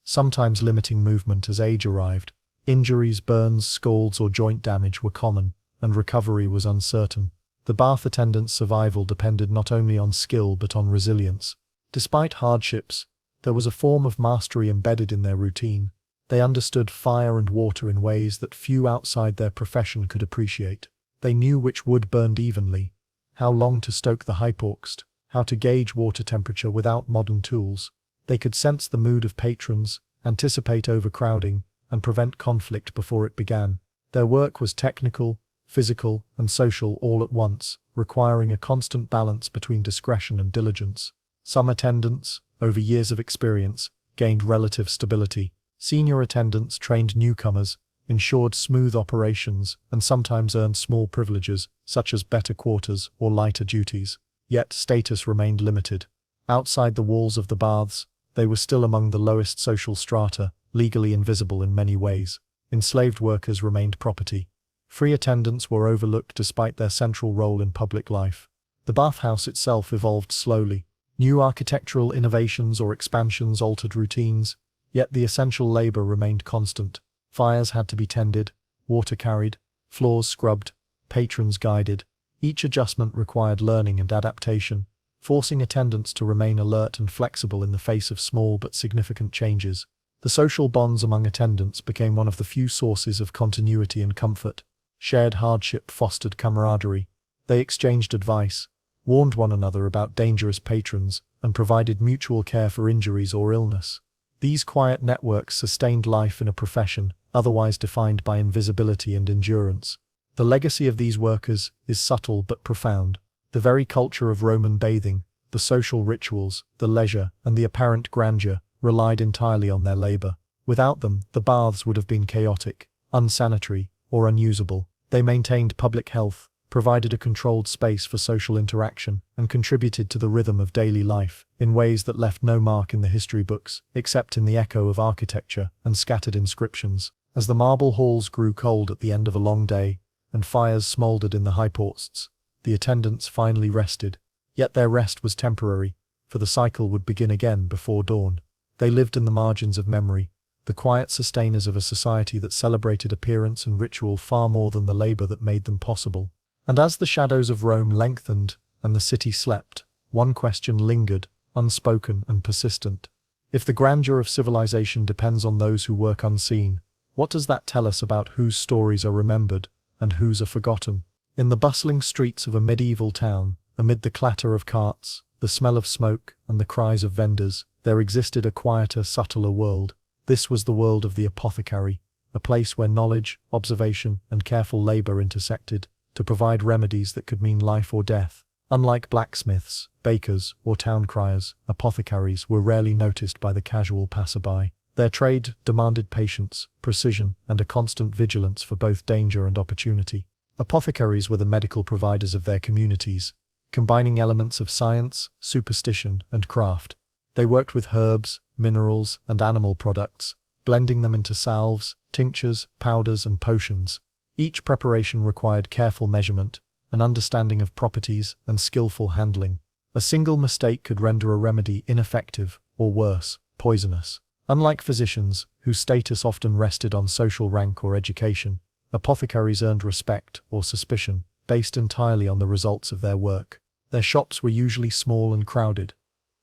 sometimes limiting movement as age arrived. Injuries, burns, scalds, or joint damage were common, and recovery was uncertain. The bath attendants' survival depended not only on skill but on resilience. Despite hardships, there was a form of mastery embedded in their routine. They understood fire and water in ways that few outside their profession could appreciate. They knew which wood burned evenly, how long to stoke the hypoxed, how to gauge water temperature without modern tools. They could sense the mood of patrons, anticipate overcrowding, and prevent conflict before it began. Their work was technical, physical, and social all at once, requiring a constant balance between discretion and diligence. Some attendants, over years of experience, gained relative stability. Senior attendants trained newcomers, ensured smooth operations, and sometimes earned small privileges, such as better quarters or lighter duties. Yet status remained limited. Outside the walls of the baths, they were still among the lowest social strata, legally invisible in many ways. Enslaved workers remained property. Free attendants were overlooked despite their central role in public life. The bathhouse itself evolved slowly. New architectural innovations or expansions altered routines, yet the essential labor remained constant. Fires had to be tended, water carried, floors scrubbed, patrons guided. Each adjustment required learning and adaptation, forcing attendants to remain alert and flexible in the face of small but significant changes. The social bonds among attendants became one of the few sources of continuity and comfort. Shared hardship fostered camaraderie. They exchanged advice, warned one another about dangerous patrons, and provided mutual care for injuries or illness. These quiet networks sustained life in a profession otherwise defined by invisibility and endurance. The legacy of these workers is subtle but profound. The very culture of Roman bathing, the social rituals, the leisure, and the apparent grandeur relied entirely on their labor. Without them, the baths would have been chaotic, unsanitary, or unusable. They maintained public health, provided a controlled space for social interaction, and contributed to the rhythm of daily life in ways that left no mark in the history books, except in the echo of architecture and scattered inscriptions. As the marble halls grew cold at the end of a long day, and fires smoldered in the hyposts, the attendants finally rested. Yet their rest was temporary, for the cycle would begin again before dawn. They lived in the margins of memory, the quiet sustainers of a society that celebrated appearance and ritual far more than the labor that made them possible. And as the shadows of Rome lengthened and the city slept, one question lingered, unspoken and persistent. If the grandeur of civilization depends on those who work unseen, what does that tell us about whose stories are remembered and whose are forgotten? In the bustling streets of a medieval town, amid the clatter of carts, the smell of smoke, and the cries of vendors, there existed a quieter, subtler world. This was the world of the apothecary, a place where knowledge, observation, and careful labor intersected to provide remedies that could mean life or death. Unlike blacksmiths, bakers, or town criers, apothecaries were rarely noticed by the casual passerby. Their trade demanded patience, precision, and a constant vigilance for both danger and opportunity. Apothecaries were the medical providers of their communities, combining elements of science, superstition, and craft. They worked with herbs, minerals, and animal products, blending them into salves, tinctures, powders, and potions. Each preparation required careful measurement, an understanding of properties, and skillful handling. A single mistake could render a remedy ineffective, or worse, poisonous. Unlike physicians, whose status often rested on social rank or education, apothecaries earned respect or suspicion based entirely on the results of their work. Their shops were usually small and crowded.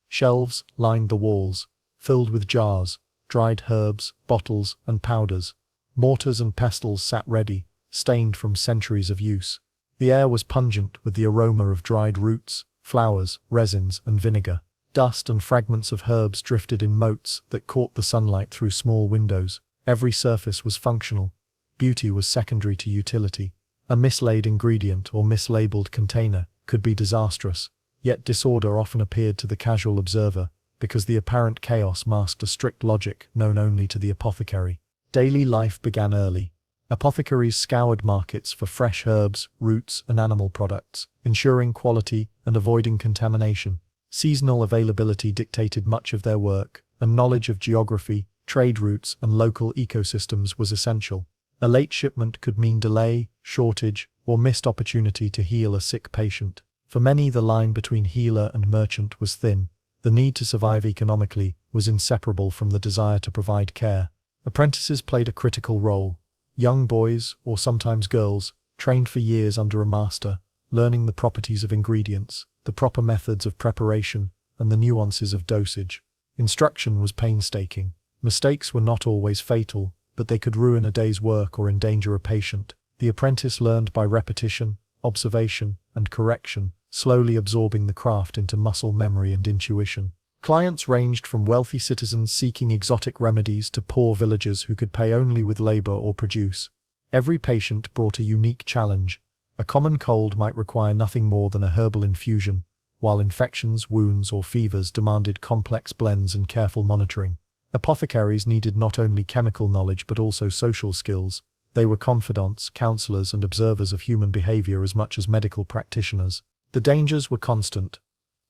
Shelves lined the walls, filled with jars, dried herbs, bottles, and powders. Mortars and pestles sat ready, stained from centuries of use. The air was pungent with the aroma of dried roots, flowers, resins, and vinegar. Dust and fragments of herbs drifted in motes that caught the sunlight through small windows. Every surface was functional. Beauty was secondary to utility. A mislaid ingredient or mislabeled container could be disastrous, yet disorder often appeared to the casual observer because the apparent chaos masked a strict logic known only to the apothecary. Daily life began early. Apothecaries scoured markets for fresh herbs, roots, and animal products, ensuring quality and avoiding contamination. Seasonal availability dictated much of their work, and knowledge of geography, trade routes, and local ecosystems was essential. A late shipment could mean delay, shortage, or missed opportunity to heal a sick patient. For many, the line between healer and merchant was thin. The need to survive economically was inseparable from the desire to provide care. Apprentices played a critical role. Young boys, or sometimes girls, trained for years under a master, learning the properties of ingredients, the proper methods of preparation, and the nuances of dosage. Instruction was painstaking. Mistakes were not always fatal, but they could ruin a day's work or endanger a patient. The apprentice learned by repetition, observation, and correction, slowly absorbing the craft into muscle memory and intuition. Clients ranged from wealthy citizens seeking exotic remedies to poor villagers who could pay only with labor or produce. Every patient brought a unique challenge. A common cold might require nothing more than a herbal infusion, while infections, wounds, or fevers demanded complex blends and careful monitoring. Apothecaries needed not only chemical knowledge but also social skills. They were confidants, counselors, and observers of human behavior as much as medical practitioners. The dangers were constant.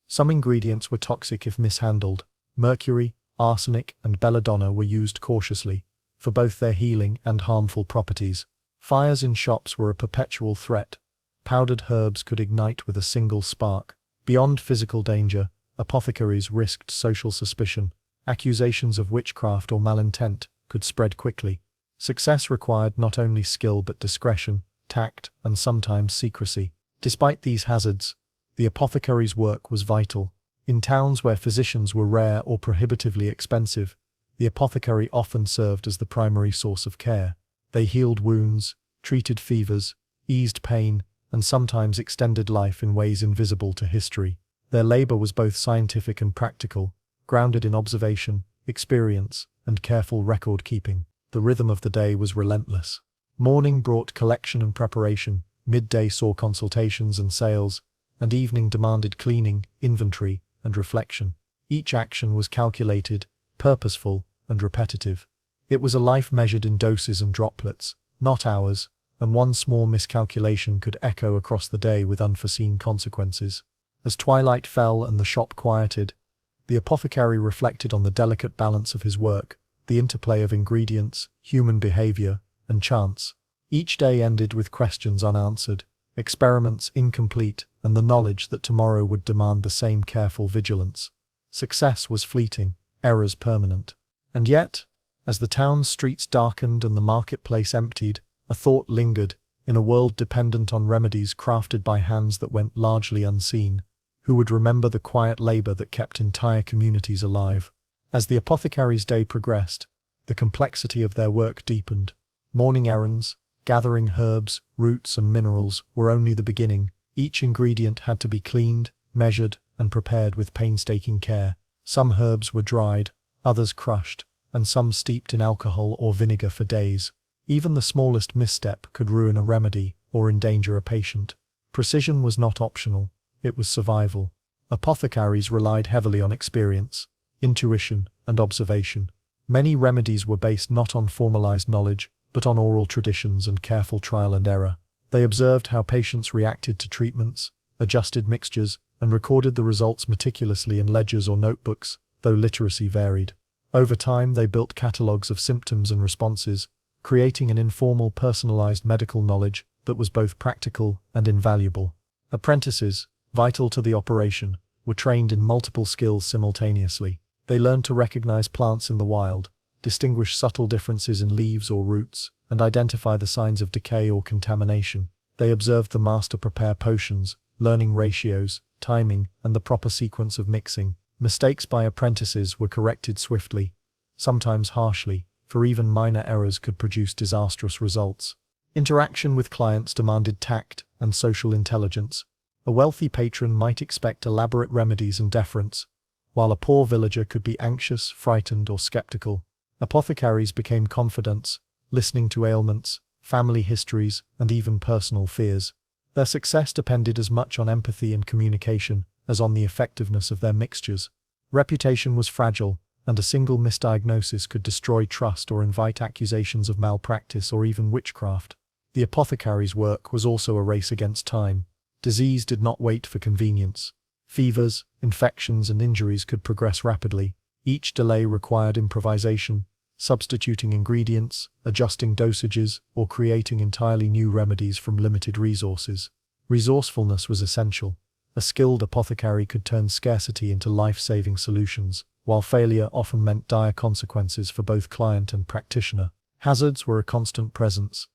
Some ingredients were toxic if mishandled. Mercury, arsenic, and belladonna were used cautiously, for both their healing and harmful properties. Fires in shops were a perpetual threat. Powdered herbs could ignite with a single spark. Beyond physical danger, apothecaries risked social suspicion. Accusations of witchcraft or malintent could spread quickly. Success required not only skill but discretion, tact, and sometimes secrecy. Despite these hazards, the apothecary's work was vital. In towns where physicians were rare or prohibitively expensive, the apothecary often served as the primary source of care. They healed wounds, treated fevers, eased pain, and sometimes extended life in ways invisible to history. Their labor was both scientific and practical, grounded in observation, experience, and careful record-keeping. The rhythm of the day was relentless. Morning brought collection and preparation, midday saw consultations and sales, and evening demanded cleaning, inventory, and reflection. Each action was calculated, purposeful, and repetitive. It was a life measured in doses and droplets, not hours, and one small miscalculation could echo across the day with unforeseen consequences. As twilight fell and the shop quieted, the apothecary reflected on the delicate balance of his work, the interplay of ingredients, human behavior, and chance. Each day ended with questions unanswered, experiments incomplete, and the knowledge that tomorrow would demand the same careful vigilance. Success was fleeting, errors permanent. And yet, as the town's streets darkened and the marketplace emptied, a thought lingered. In a world dependent on remedies crafted by hands that went largely unseen, who would remember the quiet labor that kept entire communities alive? As the apothecary's day progressed, the complexity of their work deepened. Morning errands, gathering herbs, roots, and minerals were only the beginning. Each ingredient had to be cleaned, measured, and prepared with painstaking care. Some herbs were dried, others crushed, and some steeped in alcohol or vinegar for days. Even the smallest misstep could ruin a remedy or endanger a patient. Precision was not optional, it was survival. Apothecaries relied heavily on experience, intuition, and observation. Many remedies were based not on formalized knowledge, but on oral traditions and careful trial and error. They observed how patients reacted to treatments, adjusted mixtures, and recorded the results meticulously in ledgers or notebooks, though literacy varied. Over time, they built catalogues of symptoms and responses, creating an informal, personalized medical knowledge that was both practical and invaluable. Apprentices, vital to the operation, were trained in multiple skills simultaneously. They learned to recognize plants in the wild, distinguish subtle differences in leaves or roots, and identify the signs of decay or contamination. They observed the master prepare potions, learning ratios, timing, and the proper sequence of mixing. Mistakes by apprentices were corrected swiftly, sometimes harshly, for even minor errors could produce disastrous results. Interaction with clients demanded tact and social intelligence. A wealthy patron might expect elaborate remedies and deference, while a poor villager could be anxious, frightened, or skeptical. Apothecaries became confidants, listening to ailments, family histories, and even personal fears. Their success depended as much on empathy and communication as on the effectiveness of their mixtures. Reputation was fragile, and a single misdiagnosis could destroy trust or invite accusations of malpractice or even witchcraft. The apothecary's work was also a race against time. Disease did not wait for convenience. Fevers, infections, and injuries could progress rapidly. Each delay required improvisation, substituting ingredients, adjusting dosages, or creating entirely new remedies from limited resources. Resourcefulness was essential. A skilled apothecary could turn scarcity into life-saving solutions, while failure often meant dire consequences for both client and practitioner. Hazards were a constant presence.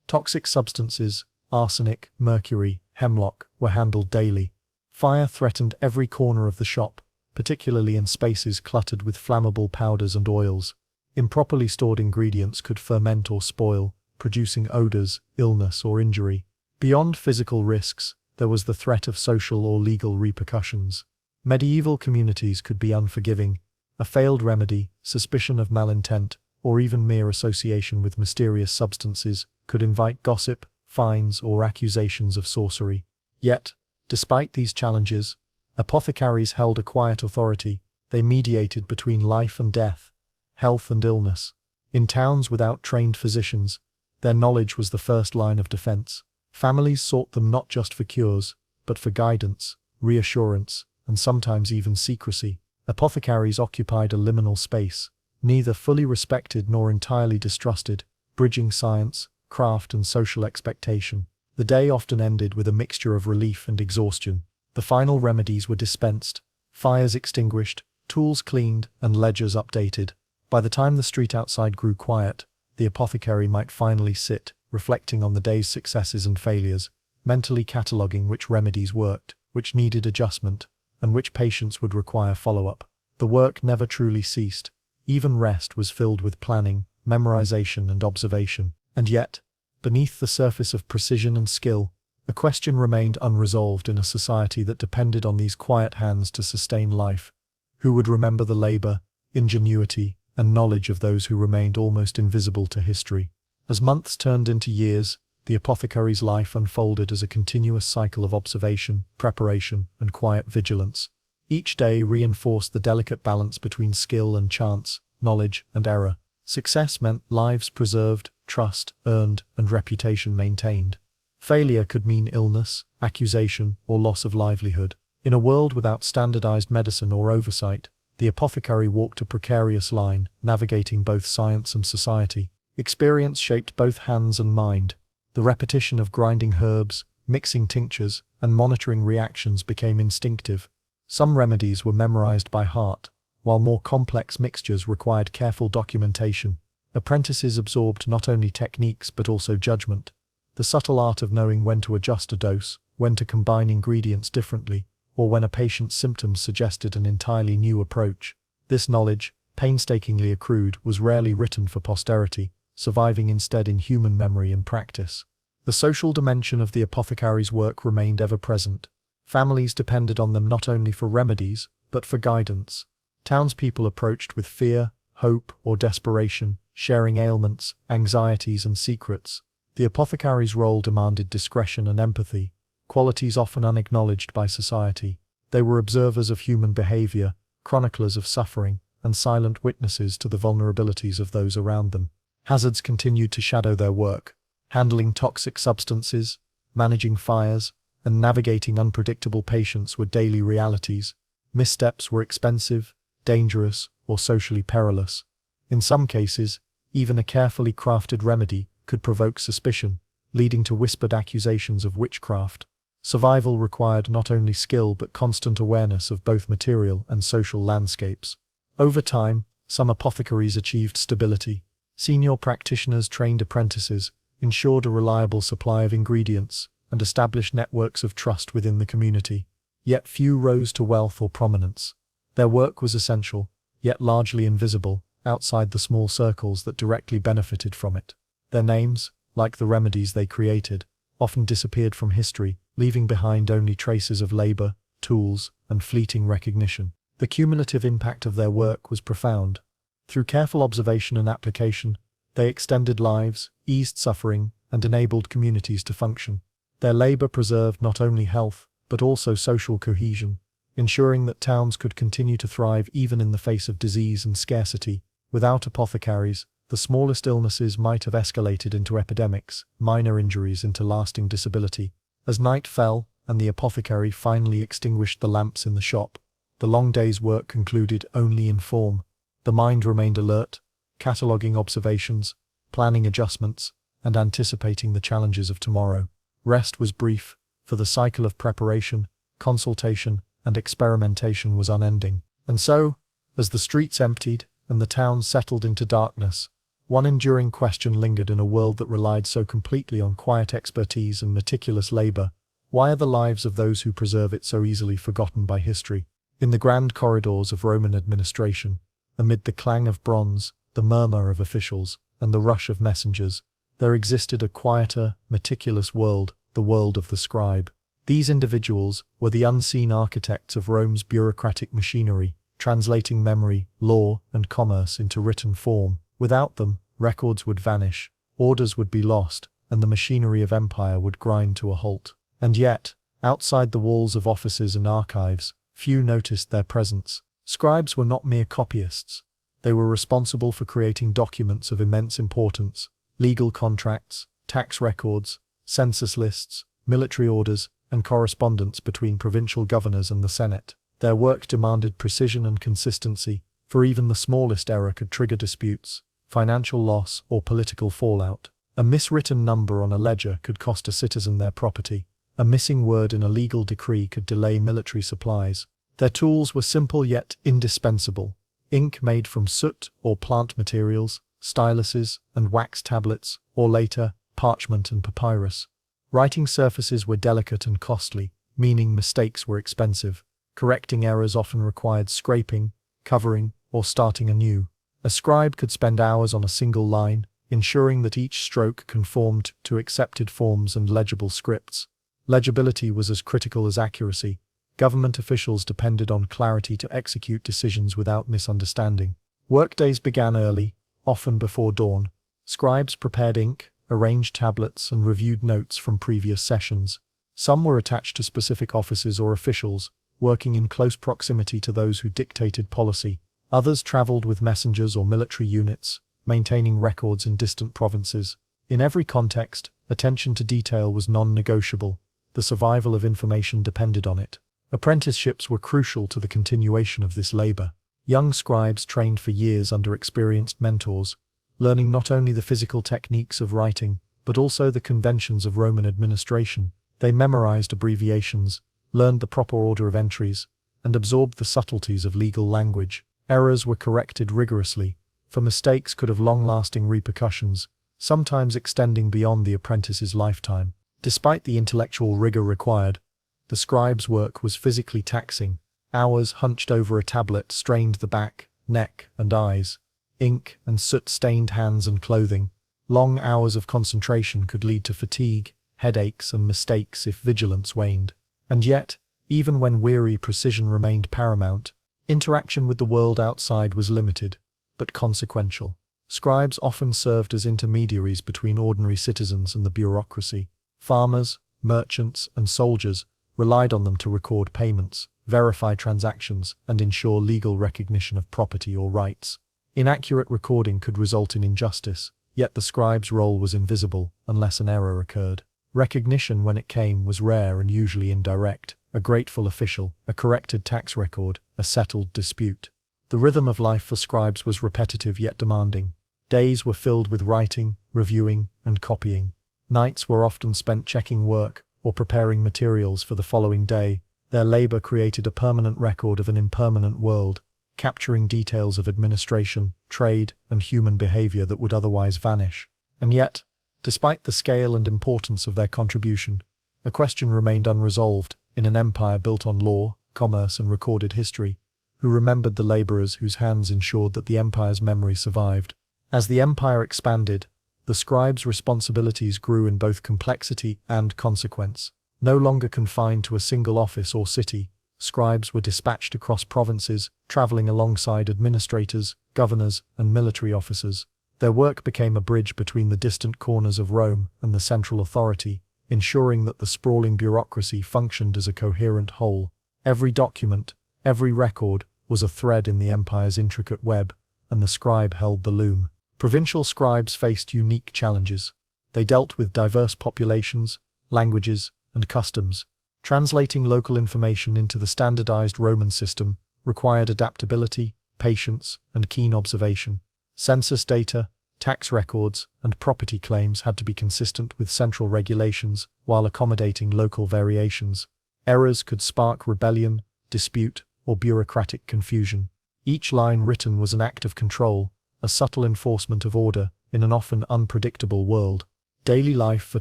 Toxic substances, arsenic, mercury, hemlock, were handled daily. Fire threatened every corner of the shop, particularly in spaces cluttered with flammable powders and oils. Improperly stored ingredients could ferment or spoil, producing odors, illness, or injury. Beyond physical risks, there was the threat of social or legal repercussions. Medieval communities could be unforgiving. A failed remedy, suspicion of malintent, or even mere association with mysterious substances could invite gossip, fines, or accusations of sorcery. Yet, despite these challenges, apothecaries held a quiet authority. They mediated between life and death, health and illness. In towns without trained physicians, their knowledge was the first line of defense. Families sought them not just for cures, but for guidance, reassurance, and sometimes even secrecy. Apothecaries occupied a liminal space, neither fully respected nor entirely distrusted, bridging science, craft, and social expectation. The day often ended with a mixture of relief and exhaustion. The final remedies were dispensed, fires extinguished, tools cleaned, and ledgers updated. By the time the street outside grew quiet, the apothecary might finally sit, reflecting on the day's successes and failures, mentally cataloguing which remedies worked, which needed adjustment, and which patients would require follow-up. The work never truly ceased. Even rest was filled with planning, memorization, and observation. And yet, beneath the surface of precision and skill, a question remained unresolved in a society that depended on these quiet hands to sustain life. Who would remember the labor, ingenuity, and knowledge of those who remained almost invisible to history? As months turned into years, the apothecary's life unfolded as a continuous cycle of observation, preparation, and quiet vigilance. Each day reinforced the delicate balance between skill and chance, knowledge and error. Success meant lives preserved, trust earned, and reputation maintained. Failure could mean illness, accusation, or loss of livelihood. In a world without standardized medicine or oversight, the apothecary walked a precarious line, navigating both science and society. Experience shaped both hands and mind. The repetition of grinding herbs, mixing tinctures, and monitoring reactions became instinctive. Some remedies were memorized by heart, while more complex mixtures required careful documentation. Apprentices absorbed not only techniques but also judgment, the subtle art of knowing when to adjust a dose, when to combine ingredients differently, or when a patient's symptoms suggested an entirely new approach. This knowledge, painstakingly accrued, was rarely written for posterity, surviving instead in human memory and practice. The social dimension of the apothecary's work remained ever present. Families depended on them not only for remedies, but for guidance. Townspeople approached with fear, hope, or desperation, sharing ailments, anxieties, and secrets. The apothecary's role demanded discretion and empathy, qualities often unacknowledged by society. They were observers of human behavior, chroniclers of suffering, and silent witnesses to the vulnerabilities of those around them. Hazards continued to shadow their work. Handling toxic substances, managing fires, and navigating unpredictable patients were daily realities. Missteps were expensive, dangerous, or socially perilous. In some cases, even a carefully crafted remedy could provoke suspicion, leading to whispered accusations of witchcraft. Survival required not only skill but constant awareness of both material and social landscapes. Over time, some apothecaries achieved stability. Senior practitioners trained apprentices, ensured a reliable supply of ingredients, and established networks of trust within the community. Yet few rose to wealth or prominence. Their work was essential, yet largely invisible, outside the small circles that directly benefited from it. Their names, like the remedies they created, often disappeared from history, leaving behind only traces of labor, tools, and fleeting recognition. The cumulative impact of their work was profound. Through careful observation and application, they extended lives, eased suffering, and enabled communities to function. Their labor preserved not only health, but also social cohesion, ensuring that towns could continue to thrive even in the face of disease and scarcity. Without apothecaries, the smallest illnesses might have escalated into epidemics, minor injuries into lasting disability. As night fell, and the apothecary finally extinguished the lamps in the shop, the long day's work concluded only in form. The mind remained alert, cataloguing observations, planning adjustments, and anticipating the challenges of tomorrow. Rest was brief, for the cycle of preparation, consultation, and experimentation was unending. And so, as the streets emptied and the town settled into darkness, one enduring question lingered in a world that relied so completely on quiet expertise and meticulous labor. Why are the lives of those who preserve it so easily forgotten by history? In the grand corridors of Roman administration, amid the clang of bronze, the murmur of officials, and the rush of messengers, there existed a quieter, meticulous world, the world of the scribe. These individuals were the unseen architects of Rome's bureaucratic machinery, translating memory, law, and commerce into written form. Without them, records would vanish, orders would be lost, and the machinery of empire would grind to a halt. And yet, outside the walls of offices and archives, few noticed their presence. Scribes were not mere copyists. They were responsible for creating documents of immense importance: legal contracts, tax records, census lists, military orders, and correspondence between provincial governors and the Senate. Their work demanded precision and consistency, for even the smallest error could trigger disputes, financial loss, or political fallout. A miswritten number on a ledger could cost a citizen their property. A missing word in a legal decree could delay military supplies. Their tools were simple yet indispensable. Ink made from soot or plant materials, styluses and wax tablets, or later, parchment and papyrus. Writing surfaces were delicate and costly, meaning mistakes were expensive. Correcting errors often required scraping, covering, or starting anew. A scribe could spend hours on a single line, ensuring that each stroke conformed to accepted forms and legible scripts. Legibility was as critical as accuracy. Government officials depended on clarity to execute decisions without misunderstanding. Workdays began early, often before dawn. Scribes prepared ink, arranged tablets, and reviewed notes from previous sessions. Some were attached to specific offices or officials, working in close proximity to those who dictated policy. Others traveled with messengers or military units, maintaining records in distant provinces. In every context, attention to detail was non-negotiable. The survival of information depended on it. Apprenticeships were crucial to the continuation of this labor. Young scribes trained for years under experienced mentors, learning not only the physical techniques of writing, but also the conventions of Roman administration. They memorized abbreviations, learned the proper order of entries, and absorbed the subtleties of legal language. Errors were corrected rigorously, for mistakes could have long-lasting repercussions, sometimes extending beyond the apprentice's lifetime. Despite the intellectual rigor required, the scribe's work was physically taxing. Hours hunched over a tablet strained the back, neck, and eyes. Ink and soot-stained hands and clothing. Long hours of concentration could lead to fatigue, headaches, and mistakes if vigilance waned. And yet, even when weary precision remained paramount, interaction with the world outside was limited, but consequential. Scribes often served as intermediaries between ordinary citizens and the bureaucracy. Farmers, merchants, and soldiers relied on them to record payments, verify transactions, and ensure legal recognition of property or rights. Inaccurate recording could result in injustice, yet the scribe's role was invisible unless an error occurred. Recognition, when it came, was rare and usually indirect. A grateful official, a corrected tax record, a settled dispute. The rhythm of life for scribes was repetitive yet demanding. Days were filled with writing, reviewing, and copying. Nights were often spent checking work or preparing materials for the following day. Their labor created a permanent record of an impermanent world, capturing details of administration, trade, and human behavior that would otherwise vanish. And yet, despite the scale and importance of their contribution, a question remained unresolved. In an empire built on law, commerce, and recorded history, who remembered the laborers whose hands ensured that the empire's memory survived? As the empire expanded, the scribe's responsibilities grew in both complexity and consequence. No longer confined to a single office or city, scribes were dispatched across provinces, traveling alongside administrators, governors, and military officers. Their work became a bridge between the distant corners of Rome and the central authority, ensuring that the sprawling bureaucracy functioned as a coherent whole. Every document, every record, was a thread in the empire's intricate web, and the scribe held the loom. Provincial scribes faced unique challenges. They dealt with diverse populations, languages, and customs. Translating local information into the standardized Roman system required adaptability, patience, and keen observation. Census data, tax records, and property claims had to be consistent with central regulations while accommodating local variations. Errors could spark rebellion, dispute, or bureaucratic confusion. Each line written was an act of control, a subtle enforcement of order in an often unpredictable world. Daily life for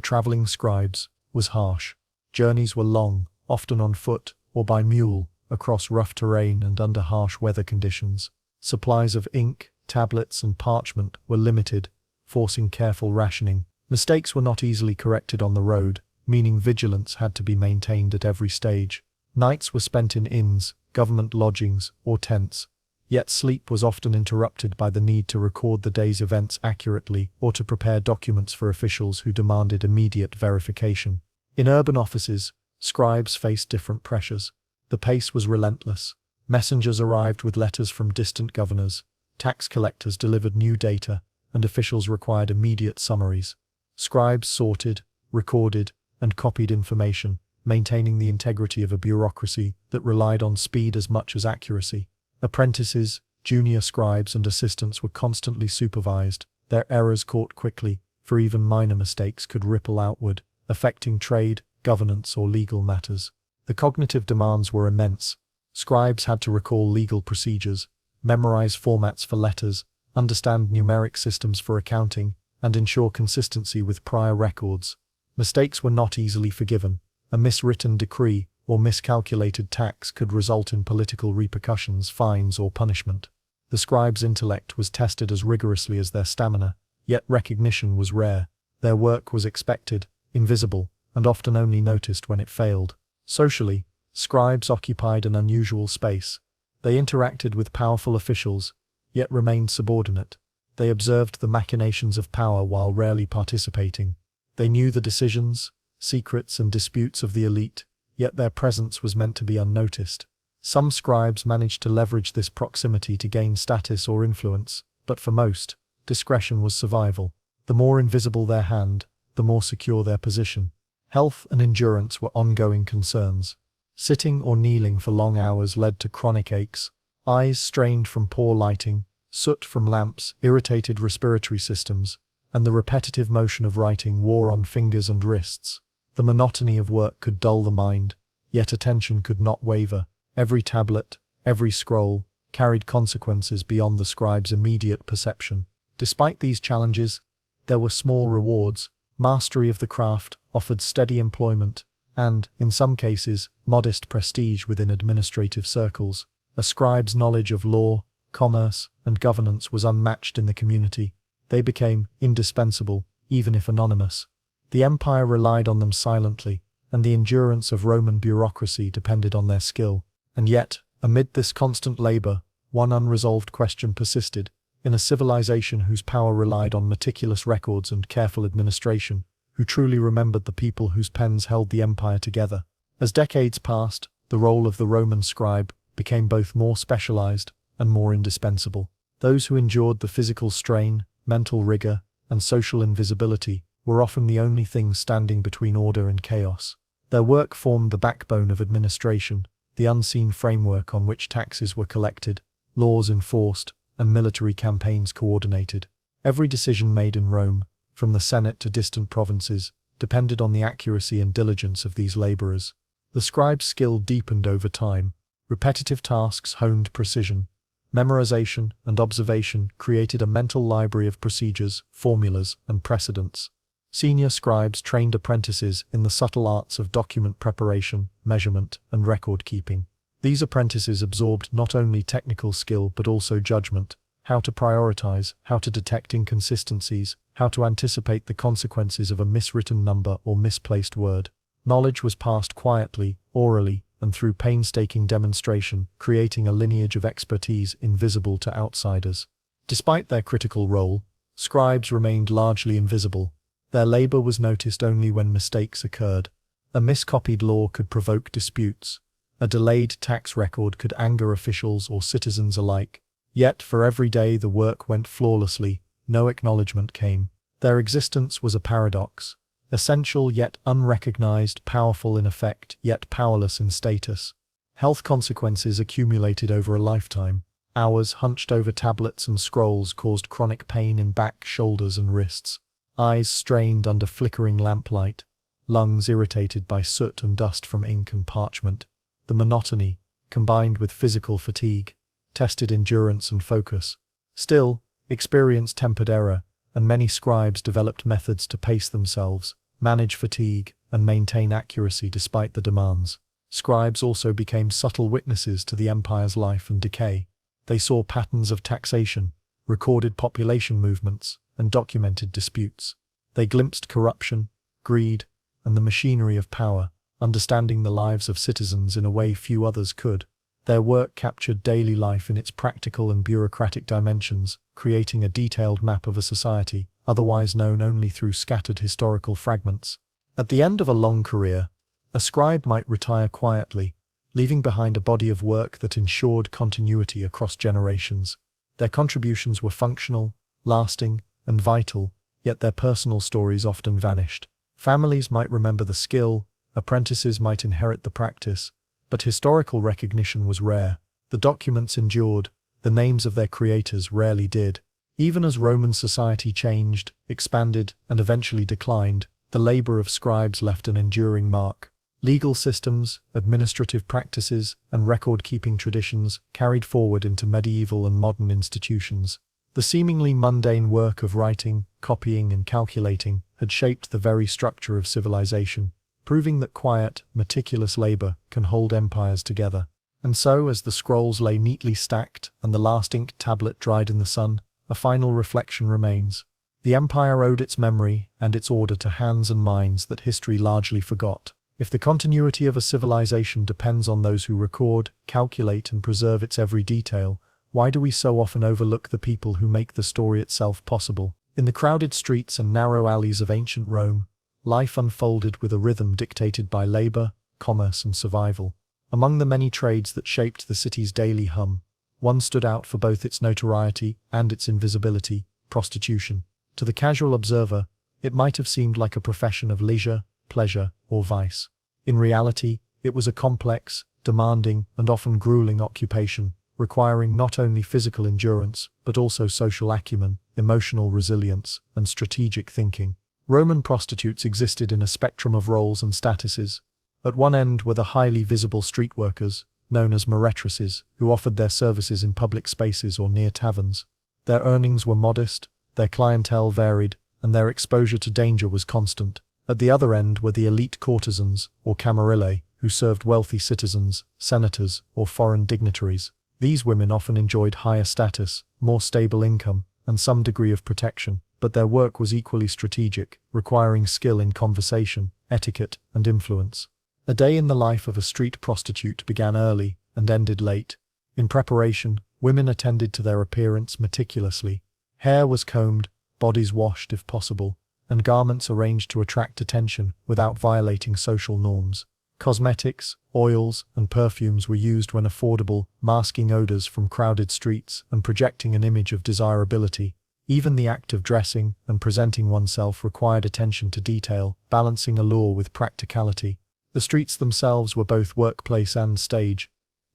traveling scribes was harsh. Journeys were long, often on foot or by mule, across rough terrain and under harsh weather conditions. Supplies of ink, tablets, and parchment were limited, forcing careful rationing. Mistakes were not easily corrected on the road, meaning vigilance had to be maintained at every stage. Nights were spent in inns, government lodgings, or tents, yet sleep was often interrupted by the need to record the day's events accurately or to prepare documents for officials who demanded immediate verification. In urban offices, scribes faced different pressures. The pace was relentless. Messengers arrived with letters from distant governors, tax collectors delivered new data, and officials required immediate summaries. Scribes sorted, recorded, and copied information, maintaining the integrity of a bureaucracy that relied on speed as much as accuracy. Apprentices, junior scribes, and assistants were constantly supervised, their errors caught quickly, for even minor mistakes could ripple outward, affecting trade, governance, or legal matters. The cognitive demands were immense. Scribes had to recall legal procedures, memorize formats for letters, understand numeric systems for accounting, and ensure consistency with prior records. Mistakes were not easily forgiven. A miswritten decree or miscalculated tax could result in political repercussions, fines, or punishment. The scribes' intellect was tested as rigorously as their stamina, yet recognition was rare. Their work was expected, invisible, and often only noticed when it failed. Socially, scribes occupied an unusual space. They interacted with powerful officials, yet remained subordinate. They observed the machinations of power while rarely participating. They knew the decisions, secrets, and disputes of the elite, yet their presence was meant to be unnoticed. Some scribes managed to leverage this proximity to gain status or influence, but for most, discretion was survival. The more invisible their hand, the more secure their position. Health and endurance were ongoing concerns. Sitting or kneeling for long hours led to chronic aches. Eyes strained from poor lighting, soot from lamps irritated respiratory systems, and the repetitive motion of writing wore on fingers and wrists. The monotony of work could dull the mind, yet attention could not waver. Every tablet, every scroll, carried consequences beyond the scribe's immediate perception. Despite these challenges, there were small rewards. Mastery of the craft offered steady employment, and, in some cases, modest prestige within administrative circles. A scribe's knowledge of law, commerce, and governance was unmatched in the community. They became indispensable, even if anonymous. The empire relied on them silently, and the endurance of Roman bureaucracy depended on their skill. And yet, amid this constant labor, one unresolved question persisted. In a civilization whose power relied on meticulous records and careful administration, who truly remembered the people whose pens held the empire together? As decades passed, the role of the Roman scribe became both more specialized and more indispensable. Those who endured the physical strain, mental rigor, and social invisibility were often the only things standing between order and chaos. Their work formed the backbone of administration, the unseen framework on which taxes were collected, laws enforced, and military campaigns coordinated. Every decision made in Rome, from the Senate to distant provinces, depended on the accuracy and diligence of these laborers. The scribe's skill deepened over time. Repetitive tasks honed precision. Memorization and observation created a mental library of procedures, formulas, and precedents. Senior scribes trained apprentices in the subtle arts of document preparation, measurement, and record-keeping. These apprentices absorbed not only technical skill but also judgment, how to prioritize, how to detect inconsistencies, how to anticipate the consequences of a miswritten number or misplaced word. Knowledge was passed quietly, orally, and through painstaking demonstration, creating a lineage of expertise invisible to outsiders. Despite their critical role, scribes remained largely invisible. Their labor was noticed only when mistakes occurred. A miscopied law could provoke disputes. A delayed tax record could anger officials or citizens alike. Yet for every day the work went flawlessly, no acknowledgement came. Their existence was a paradox. Essential yet unrecognized, powerful in effect yet powerless in status. Health consequences accumulated over a lifetime. Hours hunched over tablets and scrolls caused chronic pain in back, shoulders, and wrists. Eyes strained under flickering lamplight. Lungs irritated by soot and dust from ink and parchment. The monotony, combined with physical fatigue, tested endurance and focus. Still, experience tempered error, and many scribes developed methods to pace themselves, manage fatigue, and maintain accuracy despite the demands. Scribes also became subtle witnesses to the empire's life and decay. They saw patterns of taxation, recorded population movements, and documented disputes. They glimpsed corruption, greed, and the machinery of power, understanding the lives of citizens in a way few others could. Their work captured daily life in its practical and bureaucratic dimensions, creating a detailed map of a society, otherwise known only through scattered historical fragments. At the end of a long career, a scribe might retire quietly, leaving behind a body of work that ensured continuity across generations. Their contributions were functional, lasting, and vital, yet their personal stories often vanished. Families might remember the skill, apprentices might inherit the practice, but historical recognition was rare. The documents endured, the names of their creators rarely did. Even as Roman society changed, expanded, and eventually declined, the labor of scribes left an enduring mark. Legal systems, administrative practices, and record-keeping traditions carried forward into medieval and modern institutions. The seemingly mundane work of writing, copying, and calculating had shaped the very structure of civilization, proving that quiet, meticulous labor can hold empires together. And so, as the scrolls lay neatly stacked and the last inked tablet dried in the sun, a final reflection remains. The empire owed its memory and its order to hands and minds that history largely forgot. If the continuity of a civilization depends on those who record, calculate, and preserve its every detail, why do we so often overlook the people who make the story itself possible? In the crowded streets and narrow alleys of ancient Rome, life unfolded with a rhythm dictated by labor, commerce, and survival. Among the many trades that shaped the city's daily hum, one stood out for both its notoriety and its invisibility: prostitution. To the casual observer, it might have seemed like a profession of leisure, pleasure, or vice. In reality, it was a complex, demanding, and often grueling occupation, requiring not only physical endurance, but also social acumen, emotional resilience, and strategic thinking. Roman prostitutes existed in a spectrum of roles and statuses. At one end were the highly visible street workers, known as meretresses, who offered their services in public spaces or near taverns. Their earnings were modest, their clientele varied, and their exposure to danger was constant. At the other end were the elite courtesans, or camarillae, who served wealthy citizens, senators, or foreign dignitaries. These women often enjoyed higher status, more stable income, and some degree of protection, but their work was equally strategic, requiring skill in conversation, etiquette, and influence. A day in the life of a street prostitute began early and ended late. In preparation, women attended to their appearance meticulously. Hair was combed, bodies washed if possible, and garments arranged to attract attention without violating social norms. Cosmetics, oils, and perfumes were used when affordable, masking odors from crowded streets and projecting an image of desirability. Even the act of dressing and presenting oneself required attention to detail, balancing allure with practicality. The streets themselves were both workplace and stage.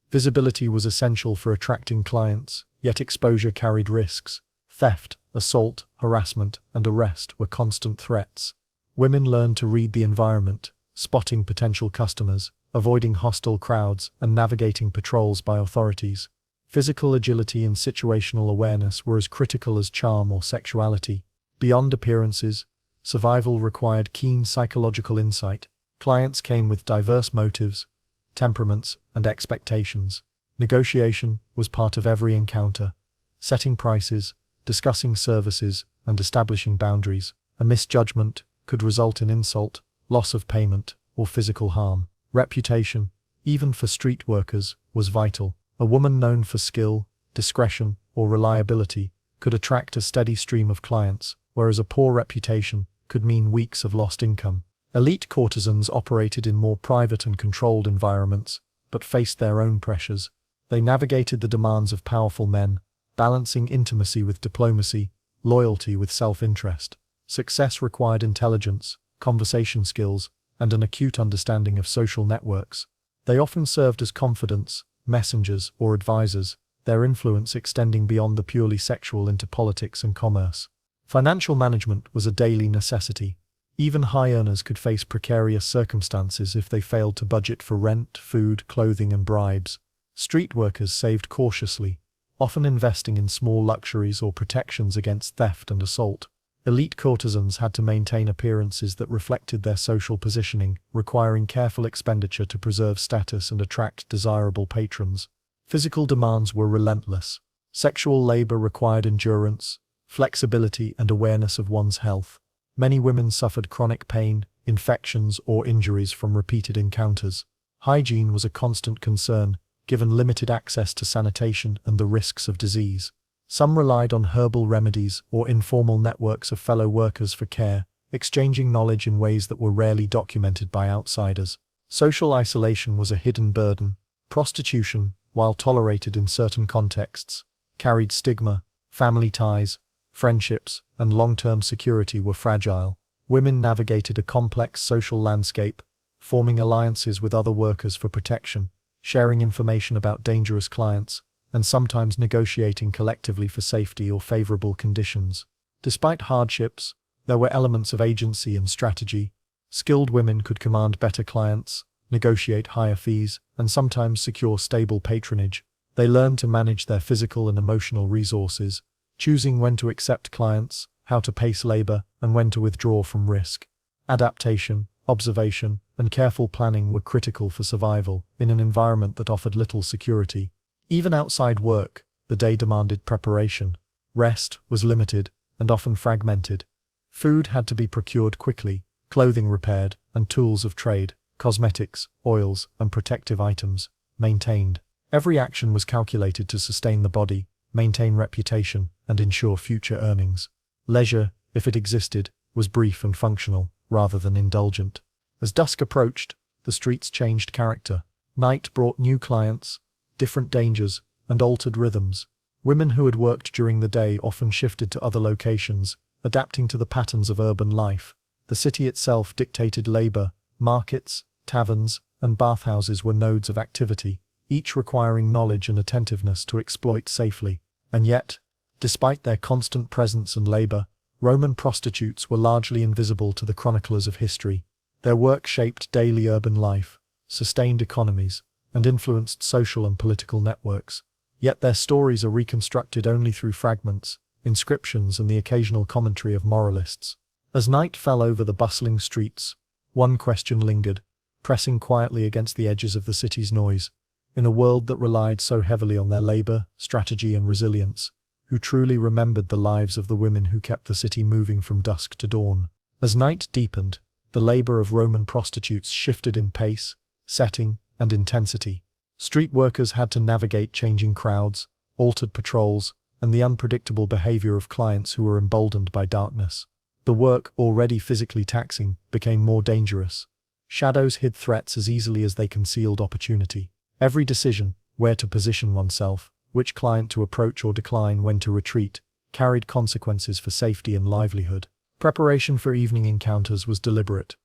Visibility was essential for attracting clients, yet exposure carried risks. Theft, assault, harassment, and arrest were constant threats. Women learned to read the environment, spotting potential customers, avoiding hostile crowds, and navigating patrols by authorities. Physical agility and situational awareness were as critical as charm or sexuality. Beyond appearances, survival required keen psychological insight. Clients came with diverse motives, temperaments, and expectations. Negotiation was part of every encounter. Setting prices, discussing services, and establishing boundaries. A misjudgment could result in insult, loss of payment, or physical harm. Reputation, even for street workers, was vital. A woman known for skill, discretion, or reliability could attract a steady stream of clients, whereas a poor reputation could mean weeks of lost income. Elite courtesans operated in more private and controlled environments, but faced their own pressures. They navigated the demands of powerful men, balancing intimacy with diplomacy, loyalty with self-interest. Success required intelligence, conversation skills, and an acute understanding of social networks. They often served as confidants, messengers, or advisors, their influence extending beyond the purely sexual into politics and commerce. Financial management was a daily necessity. Even high earners could face precarious circumstances if they failed to budget for rent, food, clothing, and bribes. Street workers saved cautiously, often investing in small luxuries or protections against theft and assault. Elite courtesans had to maintain appearances that reflected their social positioning, requiring careful expenditure to preserve status and attract desirable patrons. Physical demands were relentless. Sexual labor required endurance, flexibility, and awareness of one's health. Many women suffered chronic pain, infections, or injuries from repeated encounters. Hygiene was a constant concern, given limited access to sanitation and the risks of disease. Some relied on herbal remedies or informal networks of fellow workers for care, exchanging knowledge in ways that were rarely documented by outsiders. Social isolation was a hidden burden. Prostitution, while tolerated in certain contexts, carried stigma. Family ties, friendships, and long-term security were fragile. Women navigated a complex social landscape, forming alliances with other workers for protection, sharing information about dangerous clients, and sometimes negotiating collectively for safety or favorable conditions. Despite hardships, there were elements of agency and strategy. Skilled women could command better clients, negotiate higher fees, and sometimes secure stable patronage. They learned to manage their physical and emotional resources, choosing when to accept clients, how to pace labor, and when to withdraw from risk. Adaptation, observation, and careful planning were critical for survival in an environment that offered little security. Even outside work, the day demanded preparation. Rest was limited and often fragmented. Food had to be procured quickly, clothing repaired, and tools of trade, cosmetics, oils, and protective items, maintained. Every action was calculated to sustain the body, maintain reputation, and ensure future earnings. Leisure, if it existed, was brief and functional, rather than indulgent. As dusk approached, the streets changed character. Night brought new clients, different dangers, and altered rhythms. Women who had worked during the day often shifted to other locations, adapting to the patterns of urban life. The city itself dictated labor. Markets, taverns, and bathhouses were nodes of activity, each requiring knowledge and attentiveness to exploit safely. And yet, despite their constant presence and labor, Roman prostitutes were largely invisible to the chroniclers of history. Their work shaped daily urban life, sustained economies, and influenced social and political networks. Yet their stories are reconstructed only through fragments, inscriptions, and the occasional commentary of moralists. As night fell over the bustling streets, one question lingered, pressing quietly against the edges of the city's noise. In a world that relied so heavily on their labor, strategy, and resilience, who truly remembered the lives of the women who kept the city moving from dusk to dawn? As night deepened, the labor of Roman prostitutes shifted in pace, setting, and intensity. Street workers had to navigate changing crowds, altered patrols, and the unpredictable behavior of clients who were emboldened by darkness. The work, already physically taxing, became more dangerous. Shadows hid threats as easily as they concealed opportunity. Every decision, where to position oneself, which client to approach or decline, when to retreat, carried consequences for safety and livelihood. Preparation for evening encounters was deliberate.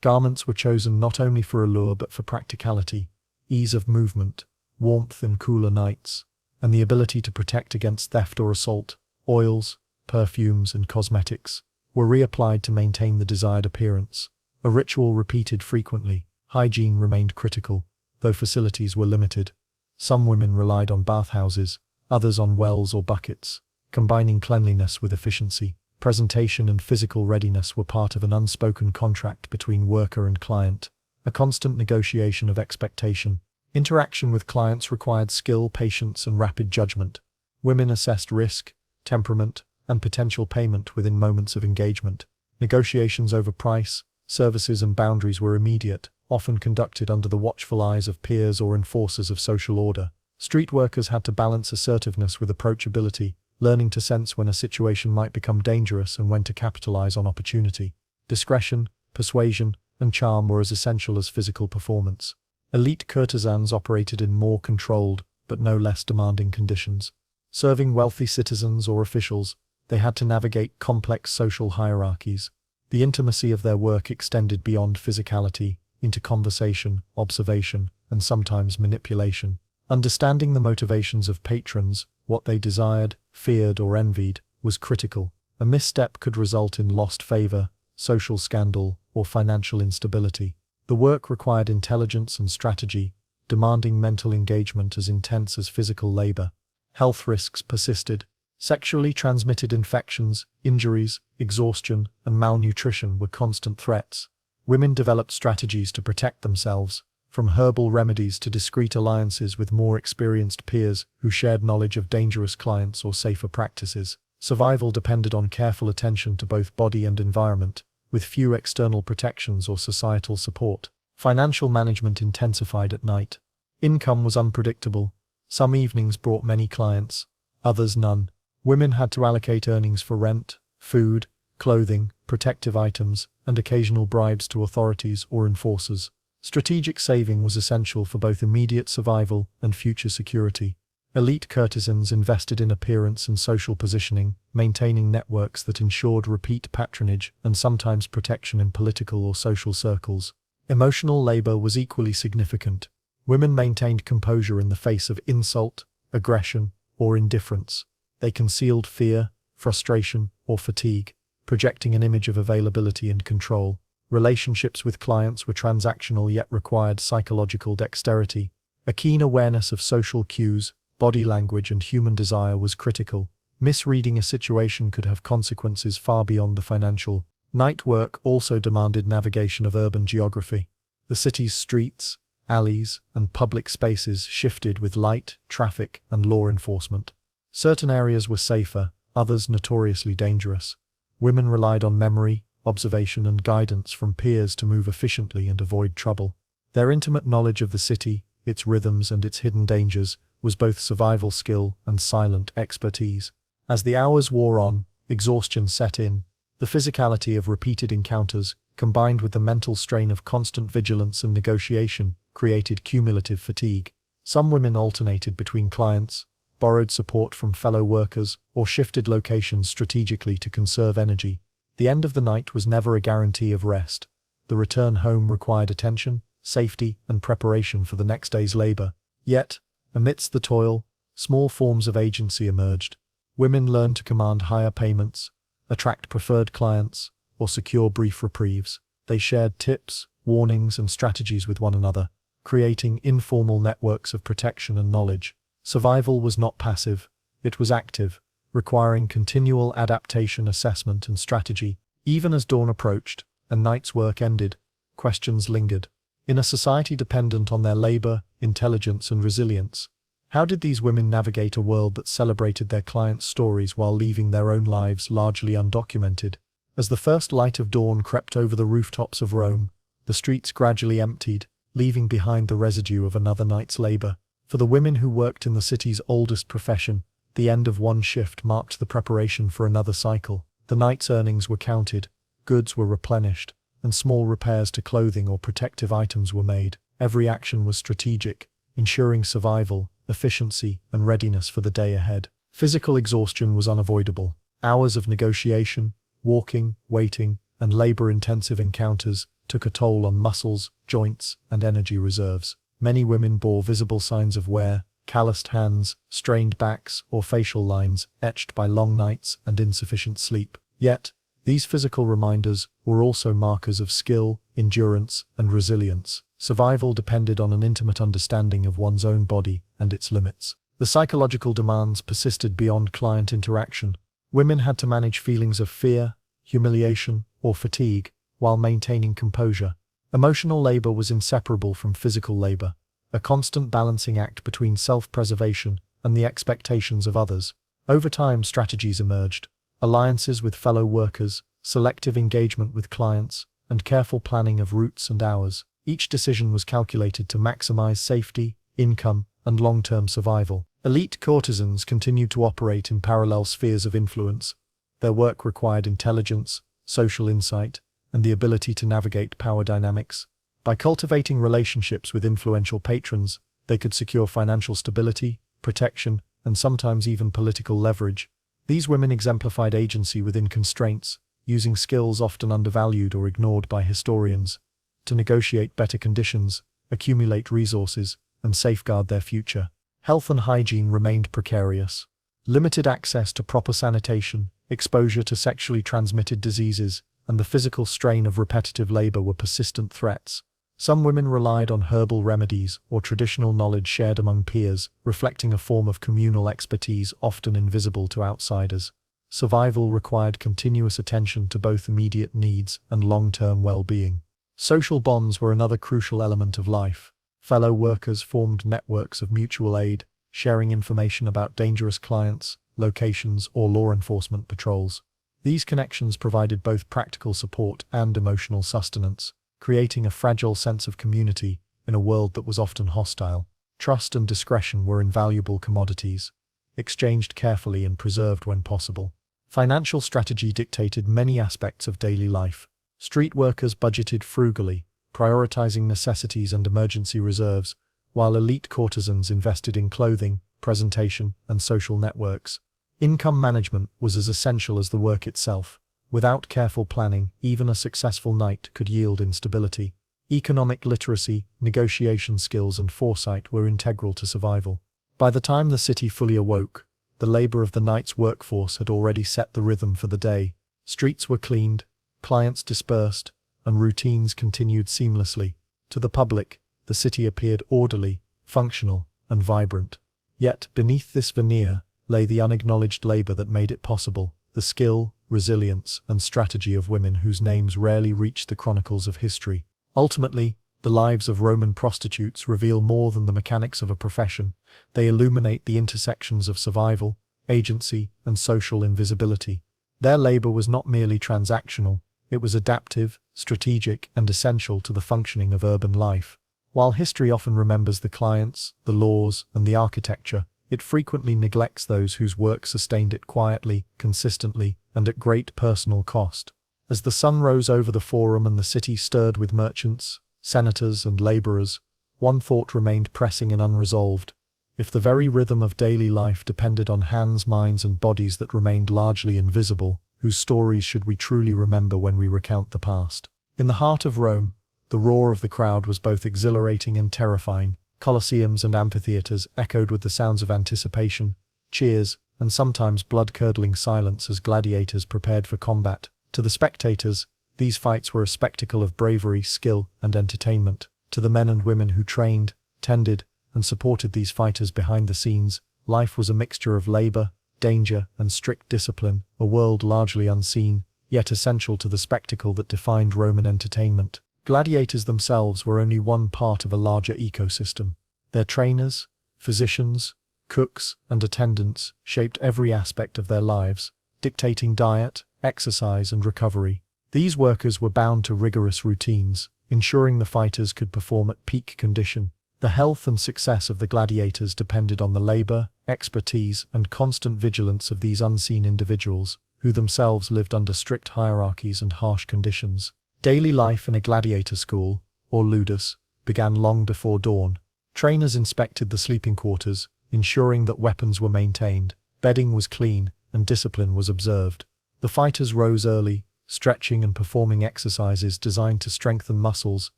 Garments were chosen not only for allure but for practicality, ease of movement, warmth in cooler nights, and the ability to protect against theft or assault. Oils, perfumes, and cosmetics were reapplied to maintain the desired appearance. A ritual repeated frequently. Hygiene remained critical, though facilities were limited. Some women relied on bathhouses, others on wells or buckets, combining cleanliness with efficiency. Presentation and physical readiness were part of an unspoken contract between worker and client, a constant negotiation of expectation. Interaction with clients required skill, patience, and rapid judgment. Women assessed risk, temperament, and potential payment within moments of engagement. Negotiations over price, services, and boundaries were immediate, often conducted under the watchful eyes of peers or enforcers of social order. Street workers had to balance assertiveness with approachability, learning to sense when a situation might become dangerous and when to capitalize on opportunity. Discretion, persuasion, and charm were as essential as physical performance. Elite courtesans operated in more controlled, but no less demanding conditions. Serving wealthy citizens or officials, they had to navigate complex social hierarchies. The intimacy of their work extended beyond physicality, into conversation, observation, and sometimes manipulation. Understanding the motivations of patrons, what they desired, feared, or envied, was critical. A misstep could result in lost favor, social scandal, or financial instability. The work required intelligence and strategy, demanding mental engagement as intense as physical labor. Health risks persisted. Sexually transmitted infections, injuries, exhaustion, and malnutrition were constant threats. Women developed strategies to protect themselves, from herbal remedies to discreet alliances with more experienced peers who shared knowledge of dangerous clients or safer practices. Survival depended on careful attention to both body and environment, with few external protections or societal support. Financial management intensified at night. Income was unpredictable. Some evenings brought many clients, others none. Women had to allocate earnings for rent, food, clothing, protective items, and occasional bribes to authorities or enforcers. Strategic saving was essential for both immediate survival and future security. Elite courtesans invested in appearance and social positioning, maintaining networks that ensured repeat patronage and sometimes protection in political or social circles. Emotional labor was equally significant. Women maintained composure in the face of insult, aggression, or indifference. They concealed fear, frustration, or fatigue, projecting an image of availability and control. Relationships with clients were transactional yet required psychological dexterity. A keen awareness of social cues, body language, and human desire was critical. Misreading a situation could have consequences far beyond the financial. Night work also demanded navigation of urban geography. The city's streets, alleys, and public spaces shifted with light, traffic, and law enforcement. Certain areas were safer, others notoriously dangerous. Women relied on memory, observation, and guidance from peers to move efficiently and avoid trouble. Their intimate knowledge of the city, its rhythms, and its hidden dangers was both survival skill and silent expertise. As the hours wore on, exhaustion set in. The physicality of repeated encounters, combined with the mental strain of constant vigilance and negotiation, created cumulative fatigue. Some women alternated between clients, borrowed support from fellow workers, or shifted locations strategically to conserve energy. The end of the night was never a guarantee of rest. The return home required attention, safety, and preparation for the next day's labor. Yet, amidst the toil, small forms of agency emerged. Women learned to command higher payments, attract preferred clients, or secure brief reprieves. They shared tips, warnings, and strategies with one another, creating informal networks of protection and knowledge. Survival was not passive, it was active, requiring continual adaptation, assessment, and strategy. Even as dawn approached and night's work ended, questions lingered. In a society dependent on their labor, intelligence, and resilience, how did these women navigate a world that celebrated their clients' stories while leaving their own lives largely undocumented? As the first light of dawn crept over the rooftops of Rome, the streets gradually emptied, leaving behind the residue of another night's labor. For the women who worked in the city's oldest profession, the end of one shift marked the preparation for another cycle. The night's earnings were counted, goods were replenished, and small repairs to clothing or protective items were made. Every action was strategic, ensuring survival, efficiency, and readiness for the day ahead. Physical exhaustion was unavoidable. Hours of negotiation, walking, waiting, and labor-intensive encounters took a toll on muscles, joints, and energy reserves. Many women bore visible signs of wear, calloused hands, strained backs, or facial lines etched by long nights and insufficient sleep. Yet, these physical reminders were also markers of skill, endurance, and resilience. Survival depended on an intimate understanding of one's own body and its limits. The psychological demands persisted beyond client interaction. Women had to manage feelings of fear, humiliation, or fatigue while maintaining composure. Emotional labor was inseparable from physical labor, a constant balancing act between self-preservation and the expectations of others. Over time, strategies emerged: alliances with fellow workers, selective engagement with clients, and careful planning of routes and hours. Each decision was calculated to maximize safety, income, and long-term survival. Elite courtesans continued to operate in parallel spheres of influence. Their work required intelligence, social insight, and the ability to navigate power dynamics. By cultivating relationships with influential patrons, they could secure financial stability, protection, and sometimes even political leverage. These women exemplified agency within constraints, using skills often undervalued or ignored by historians to negotiate better conditions, accumulate resources, and safeguard their future. Health and hygiene remained precarious. Limited access to proper sanitation, exposure to sexually transmitted diseases, and the physical strain of repetitive labor were persistent threats. Some women relied on herbal remedies or traditional knowledge shared among peers, reflecting a form of communal expertise often invisible to outsiders. Survival required continuous attention to both immediate needs and long-term well-being. Social bonds were another crucial element of life. Fellow workers formed networks of mutual aid, sharing information about dangerous clients, locations, or law enforcement patrols. These connections provided both practical support and emotional sustenance, creating a fragile sense of community in a world that was often hostile. Trust and discretion were invaluable commodities, exchanged carefully and preserved when possible. Financial strategy dictated many aspects of daily life. Street workers budgeted frugally, prioritizing necessities and emergency reserves, while elite courtesans invested in clothing, presentation, and social networks. Income management was as essential as the work itself. Without careful planning, even a successful night could yield instability. Economic literacy, negotiation skills, and foresight were integral to survival. By the time the city fully awoke, the labor of the night's workforce had already set the rhythm for the day. Streets were cleaned, clients dispersed, and routines continued seamlessly. To the public, the city appeared orderly, functional, and vibrant. Yet, beneath this veneer, lay the unacknowledged labor that made it possible, the skill, resilience, and strategy of women whose names rarely reach the chronicles of history. Ultimately, the lives of Roman prostitutes reveal more than the mechanics of a profession. They illuminate the intersections of survival, agency, and social invisibility. Their labor was not merely transactional, it was adaptive, strategic, and essential to the functioning of urban life. While history often remembers the clients, the laws, and the architecture, it frequently neglects those whose work sustained it quietly, consistently, and at great personal cost. As the sun rose over the forum and the city stirred with merchants, senators, and laborers, one thought remained pressing and unresolved. If the very rhythm of daily life depended on hands, minds, and bodies that remained largely invisible, whose stories should we truly remember when we recount the past? In the heart of Rome, the roar of the crowd was both exhilarating and terrifying. Colosseums and amphitheaters echoed with the sounds of anticipation, cheers, and sometimes blood-curdling silence as gladiators prepared for combat. To the spectators, these fights were a spectacle of bravery, skill, and entertainment. To the men and women who trained, tended, and supported these fighters behind the scenes, life was a mixture of labor, danger, and strict discipline, a world largely unseen, yet essential to the spectacle that defined Roman entertainment. Gladiators themselves were only one part of a larger ecosystem. Their trainers, physicians, cooks, and attendants shaped every aspect of their lives, dictating diet, exercise, and recovery. These workers were bound to rigorous routines, ensuring the fighters could perform at peak condition. The health and success of the gladiators depended on the labor, expertise, and constant vigilance of these unseen individuals, who themselves lived under strict hierarchies and harsh conditions. Daily life in a gladiator school, or ludus, began long before dawn. Trainers inspected the sleeping quarters, ensuring that weapons were maintained, bedding was clean, and discipline was observed. The fighters rose early, stretching and performing exercises designed to strengthen muscles,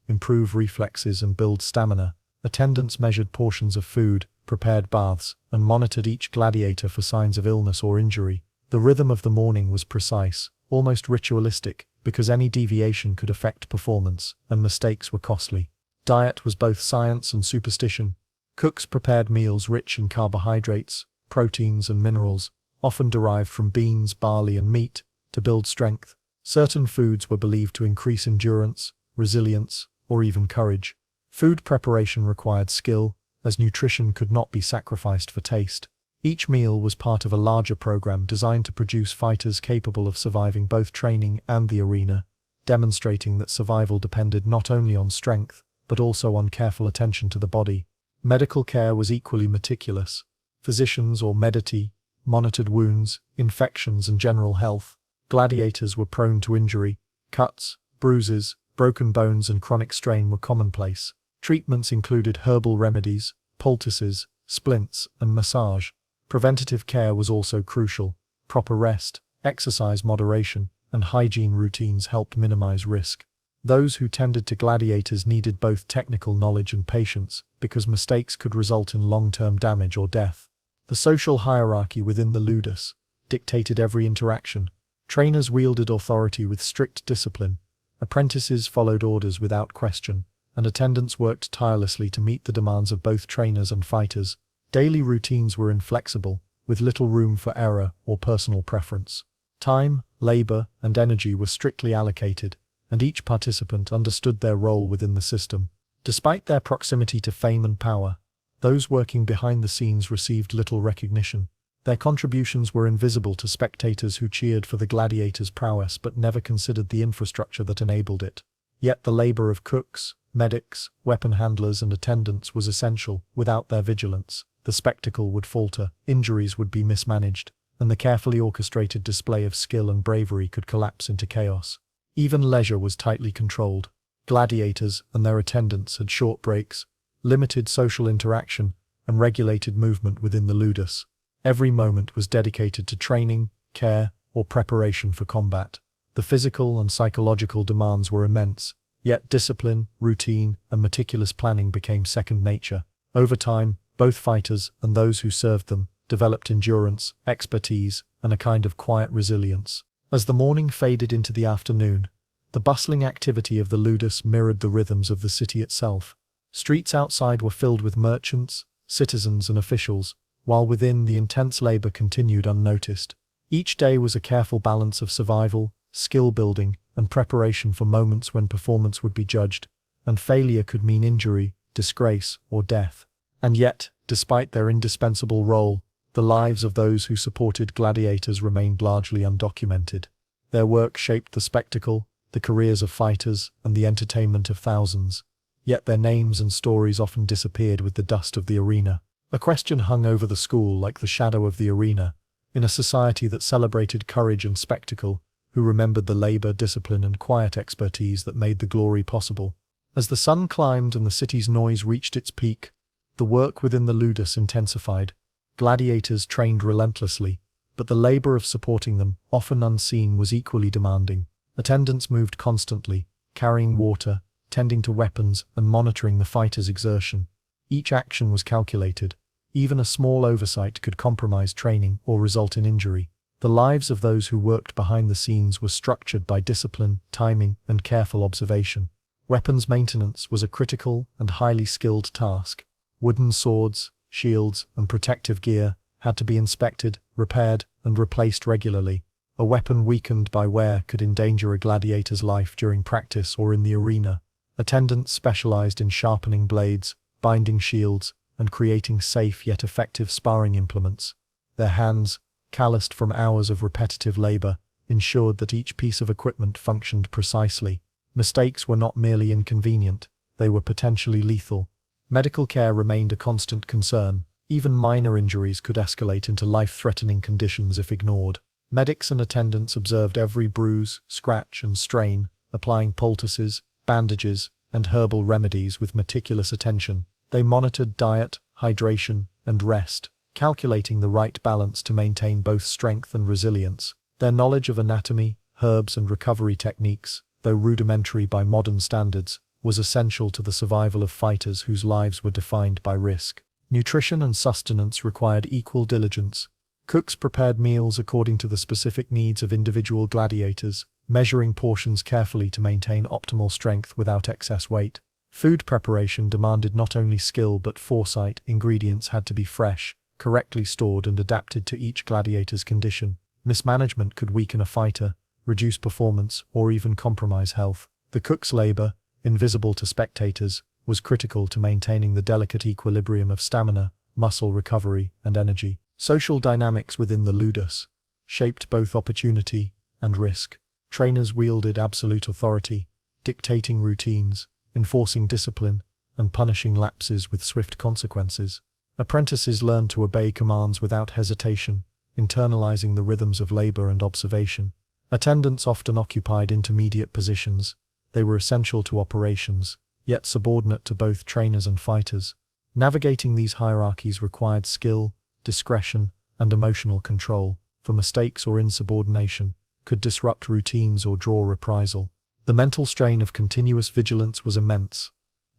improve reflexes, and build stamina. Attendants measured portions of food, prepared baths, and monitored each gladiator for signs of illness or injury. The rhythm of the morning was precise, almost ritualistic, because any deviation could affect performance, and mistakes were costly. Diet was both science and superstition. Cooks prepared meals rich in carbohydrates, proteins, and minerals, often derived from beans, barley, and meat, to build strength. Certain foods were believed to increase endurance, resilience, or even courage. Food preparation required skill, as nutrition could not be sacrificed for taste. Each meal was part of a larger program designed to produce fighters capable of surviving both training and the arena, demonstrating that survival depended not only on strength, but also on careful attention to the body. Medical care was equally meticulous. Physicians, or mediti, monitored wounds, infections, and general health. Gladiators were prone to injury. Cuts, bruises, broken bones, and chronic strain were commonplace. Treatments included herbal remedies, poultices, splints, and massage. Preventative care was also crucial. Proper rest, exercise moderation, and hygiene routines helped minimize risk. Those who tended to gladiators needed both technical knowledge and patience, because mistakes could result in long-term damage or death. The social hierarchy within the ludus dictated every interaction. Trainers wielded authority with strict discipline. Apprentices followed orders without question, and attendants worked tirelessly to meet the demands of both trainers and fighters. Daily routines were inflexible, with little room for error or personal preference. Time, labor, and energy were strictly allocated, and each participant understood their role within the system. Despite their proximity to fame and power, those working behind the scenes received little recognition. Their contributions were invisible to spectators who cheered for the gladiators' prowess but never considered the infrastructure that enabled it. Yet the labor of cooks, medics, weapon handlers, and attendants was essential. Without their vigilance, the spectacle would falter, injuries would be mismanaged, and the carefully orchestrated display of skill and bravery could collapse into chaos. Even leisure was tightly controlled. Gladiators and their attendants had short breaks, limited social interaction, and regulated movement within the ludus. Every moment was dedicated to training, care, or preparation for combat. The physical and psychological demands were immense, yet discipline, routine, and meticulous planning became second nature. Over time, Both fighters and those who served them developed endurance, expertise, and a kind of quiet resilience. As the morning faded into the afternoon, the bustling activity of the ludus mirrored the rhythms of the city itself. Streets outside were filled with merchants, citizens, and officials, while within the intense labor continued unnoticed. Each day was a careful balance of survival, skill building, and preparation for moments when performance would be judged, and failure could mean injury, disgrace, or death. And yet, despite their indispensable role, the lives of those who supported gladiators remained largely undocumented. Their work shaped the spectacle, the careers of fighters, and the entertainment of thousands. Yet their names and stories often disappeared with the dust of the arena. A question hung over the school like the shadow of the arena. In a society that celebrated courage and spectacle, who remembered the labor, discipline, and quiet expertise that made the glory possible? As the sun climbed and the city's noise reached its peak, the work within the ludus intensified. Gladiators trained relentlessly, but the labor of supporting them, often unseen, was equally demanding. Attendants moved constantly, carrying water, tending to weapons, and monitoring the fighters' exertion. Each action was calculated. Even a small oversight could compromise training or result in injury. The lives of those who worked behind the scenes were structured by discipline, timing, and careful observation. Weapons maintenance was a critical and highly skilled task. Wooden swords, shields, and protective gear had to be inspected, repaired, and replaced regularly. A weapon weakened by wear could endanger a gladiator's life during practice or in the arena. Attendants specialized in sharpening blades, binding shields, and creating safe yet effective sparring implements. Their hands, calloused from hours of repetitive labor, ensured that each piece of equipment functioned precisely. Mistakes were not merely inconvenient, they were potentially lethal. Medical care remained a constant concern. Even minor injuries could escalate into life-threatening conditions if ignored. Medics and attendants observed every bruise, scratch, and strain, applying poultices, bandages, and herbal remedies with meticulous attention. They monitored diet, hydration, and rest, calculating the right balance to maintain both strength and resilience. Their knowledge of anatomy, herbs, and recovery techniques, though rudimentary by modern standards, was essential to the survival of fighters whose lives were defined by risk. Nutrition and sustenance required equal diligence. Cooks prepared meals according to the specific needs of individual gladiators, measuring portions carefully to maintain optimal strength without excess weight. Food preparation demanded not only skill but foresight. Ingredients had to be fresh, correctly stored, and adapted to each gladiator's condition. Mismanagement could weaken a fighter, reduce performance, or even compromise health. The cook's labor, invisible to spectators, was critical to maintaining the delicate equilibrium of stamina, muscle recovery, and energy. Social dynamics within the ludus shaped both opportunity and risk. Trainers wielded absolute authority, dictating routines, enforcing discipline, and punishing lapses with swift consequences. Apprentices learned to obey commands without hesitation, internalizing the rhythms of labor and observation. Attendants often occupied intermediate positions. They were essential to operations, yet subordinate to both trainers and fighters. Navigating these hierarchies required skill, discretion, and emotional control, for mistakes or insubordination could disrupt routines or draw reprisal. The mental strain of continuous vigilance was immense.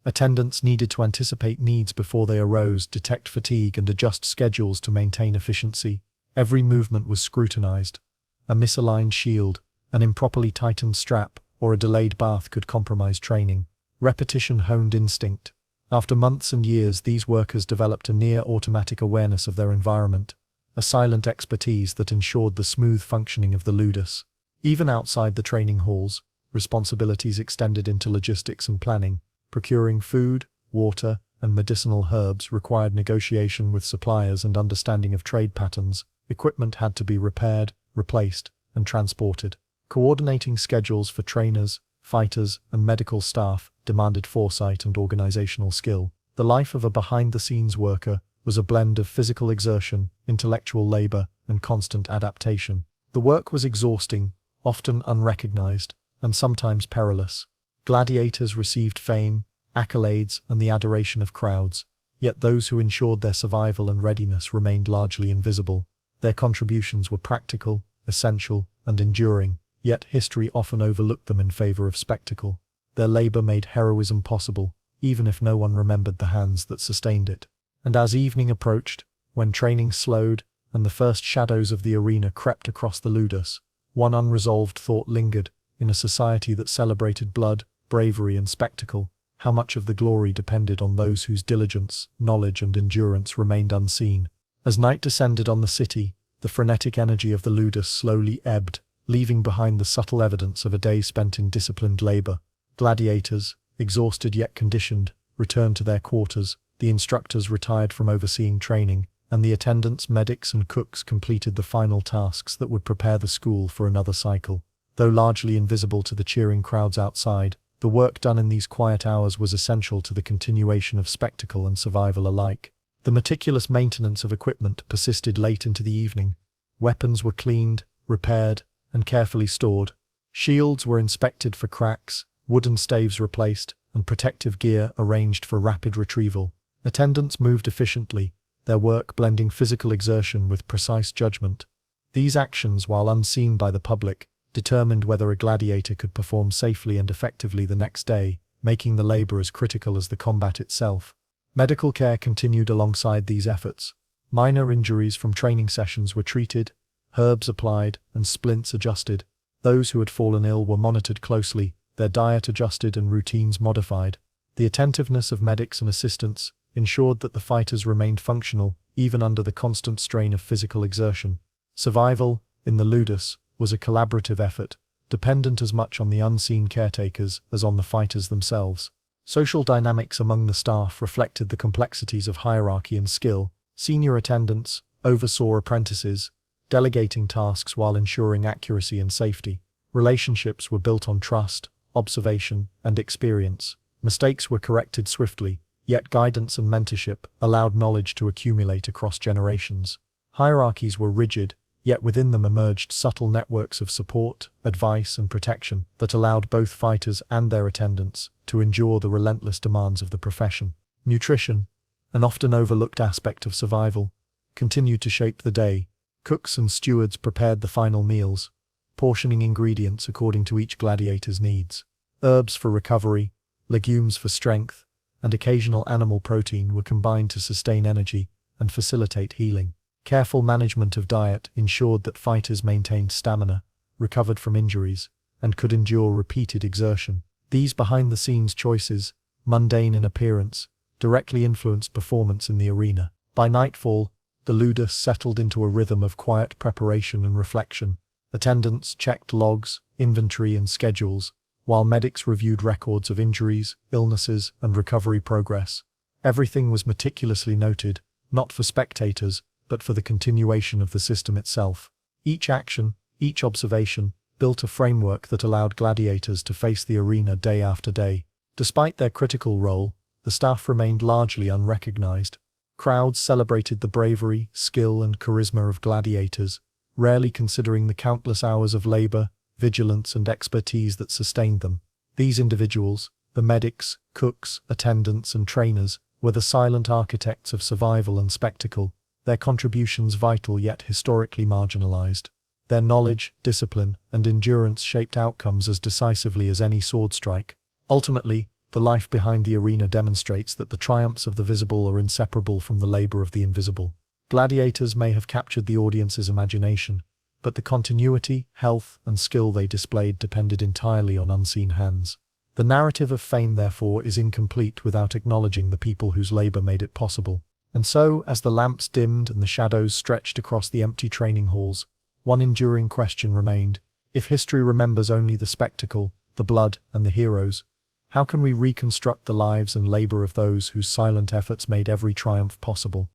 Attendants needed to anticipate needs before they arose, detect fatigue, and adjust schedules to maintain efficiency. Every movement was scrutinized. A misaligned shield, an improperly tightened strap, or a delayed bath could compromise training. Repetition honed instinct. After months and years, these workers developed a near-automatic awareness of their environment, a silent expertise that ensured the smooth functioning of the ludus. Even outside the training halls, responsibilities extended into logistics and planning. Procuring food, water, and medicinal herbs required negotiation with suppliers and understanding of trade patterns. Equipment had to be repaired, replaced, and transported. Coordinating schedules for trainers, fighters, and medical staff demanded foresight and organizational skill. The life of a behind-the-scenes worker was a blend of physical exertion, intellectual labor, and constant adaptation. The work was exhausting, often unrecognized, and sometimes perilous. Gladiators received fame, accolades, and the adoration of crowds, yet those who ensured their survival and readiness remained largely invisible. Their contributions were practical, essential, and enduring, yet history often overlooked them in favor of spectacle. Their labor made heroism possible, even if no one remembered the hands that sustained it. And as evening approached, when training slowed and the first shadows of the arena crept across the ludus, one unresolved thought lingered. In a society that celebrated blood, bravery, and spectacle, how much of the glory depended on those whose diligence, knowledge, and endurance remained unseen? As night descended on the city, the frenetic energy of the ludus slowly ebbed, leaving behind the subtle evidence of a day spent in disciplined labor. Gladiators, exhausted yet conditioned, returned to their quarters, the instructors retired from overseeing training, and the attendants, medics, and cooks completed the final tasks that would prepare the school for another cycle. Though largely invisible to the cheering crowds outside, the work done in these quiet hours was essential to the continuation of spectacle and survival alike. The meticulous maintenance of equipment persisted late into the evening. Weapons were cleaned, repaired, and carefully stored. Shields were inspected for cracks, wooden staves replaced, and protective gear arranged for rapid retrieval. Attendants moved efficiently, their work blending physical exertion with precise judgment. These actions, while unseen by the public, determined whether a gladiator could perform safely and effectively the next day, making the labor as critical as the combat itself. Medical care continued alongside these efforts. Minor injuries from training sessions were treated, herbs applied, and splints adjusted. Those who had fallen ill were monitored closely, their diet adjusted and routines modified. The attentiveness of medics and assistants ensured that the fighters remained functional, even under the constant strain of physical exertion. Survival, in the ludus, was a collaborative effort, dependent as much on the unseen caretakers as on the fighters themselves. Social dynamics among the staff reflected the complexities of hierarchy and skill. Senior attendants oversaw apprentices, delegating tasks while ensuring accuracy and safety. Relationships were built on trust, observation, and experience. Mistakes were corrected swiftly, yet guidance and mentorship allowed knowledge to accumulate across generations. Hierarchies were rigid, yet within them emerged subtle networks of support, advice, and protection that allowed both fighters and their attendants to endure the relentless demands of the profession. Nutrition, an often overlooked aspect of survival, continued to shape the day. Cooks and stewards prepared the final meals, portioning ingredients according to each gladiator's needs. Herbs for recovery, legumes for strength, and occasional animal protein were combined to sustain energy and facilitate healing. Careful management of diet ensured that fighters maintained stamina, recovered from injuries, and could endure repeated exertion. These behind-the-scenes choices, mundane in appearance, directly influenced performance in the arena. By nightfall, the ludus settled into a rhythm of quiet preparation and reflection. Attendants checked logs, inventory, and schedules, while medics reviewed records of injuries, illnesses, and recovery progress. Everything was meticulously noted, not for spectators, but for the continuation of the system itself. Each action, each observation, built a framework that allowed gladiators to face the arena day after day. Despite their critical role, the staff remained largely unrecognized. Crowds celebrated the bravery, skill, and charisma of gladiators, rarely considering the countless hours of labor, vigilance, and expertise that sustained them. These individuals, the medics, cooks, attendants, and trainers, were the silent architects of survival and spectacle, their contributions vital yet historically marginalized. Their knowledge, discipline, and endurance shaped outcomes as decisively as any sword strike. Ultimately, the life behind the arena demonstrates that the triumphs of the visible are inseparable from the labor of the invisible. Gladiators may have captured the audience's imagination, but the continuity, health, and skill they displayed depended entirely on unseen hands. The narrative of fame, therefore, is incomplete without acknowledging the people whose labor made it possible. And so, as the lamps dimmed and the shadows stretched across the empty training halls, one enduring question remained. If history remembers only the spectacle, the blood, and the heroes, how can we reconstruct the lives and labor of those whose silent efforts made every triumph possible?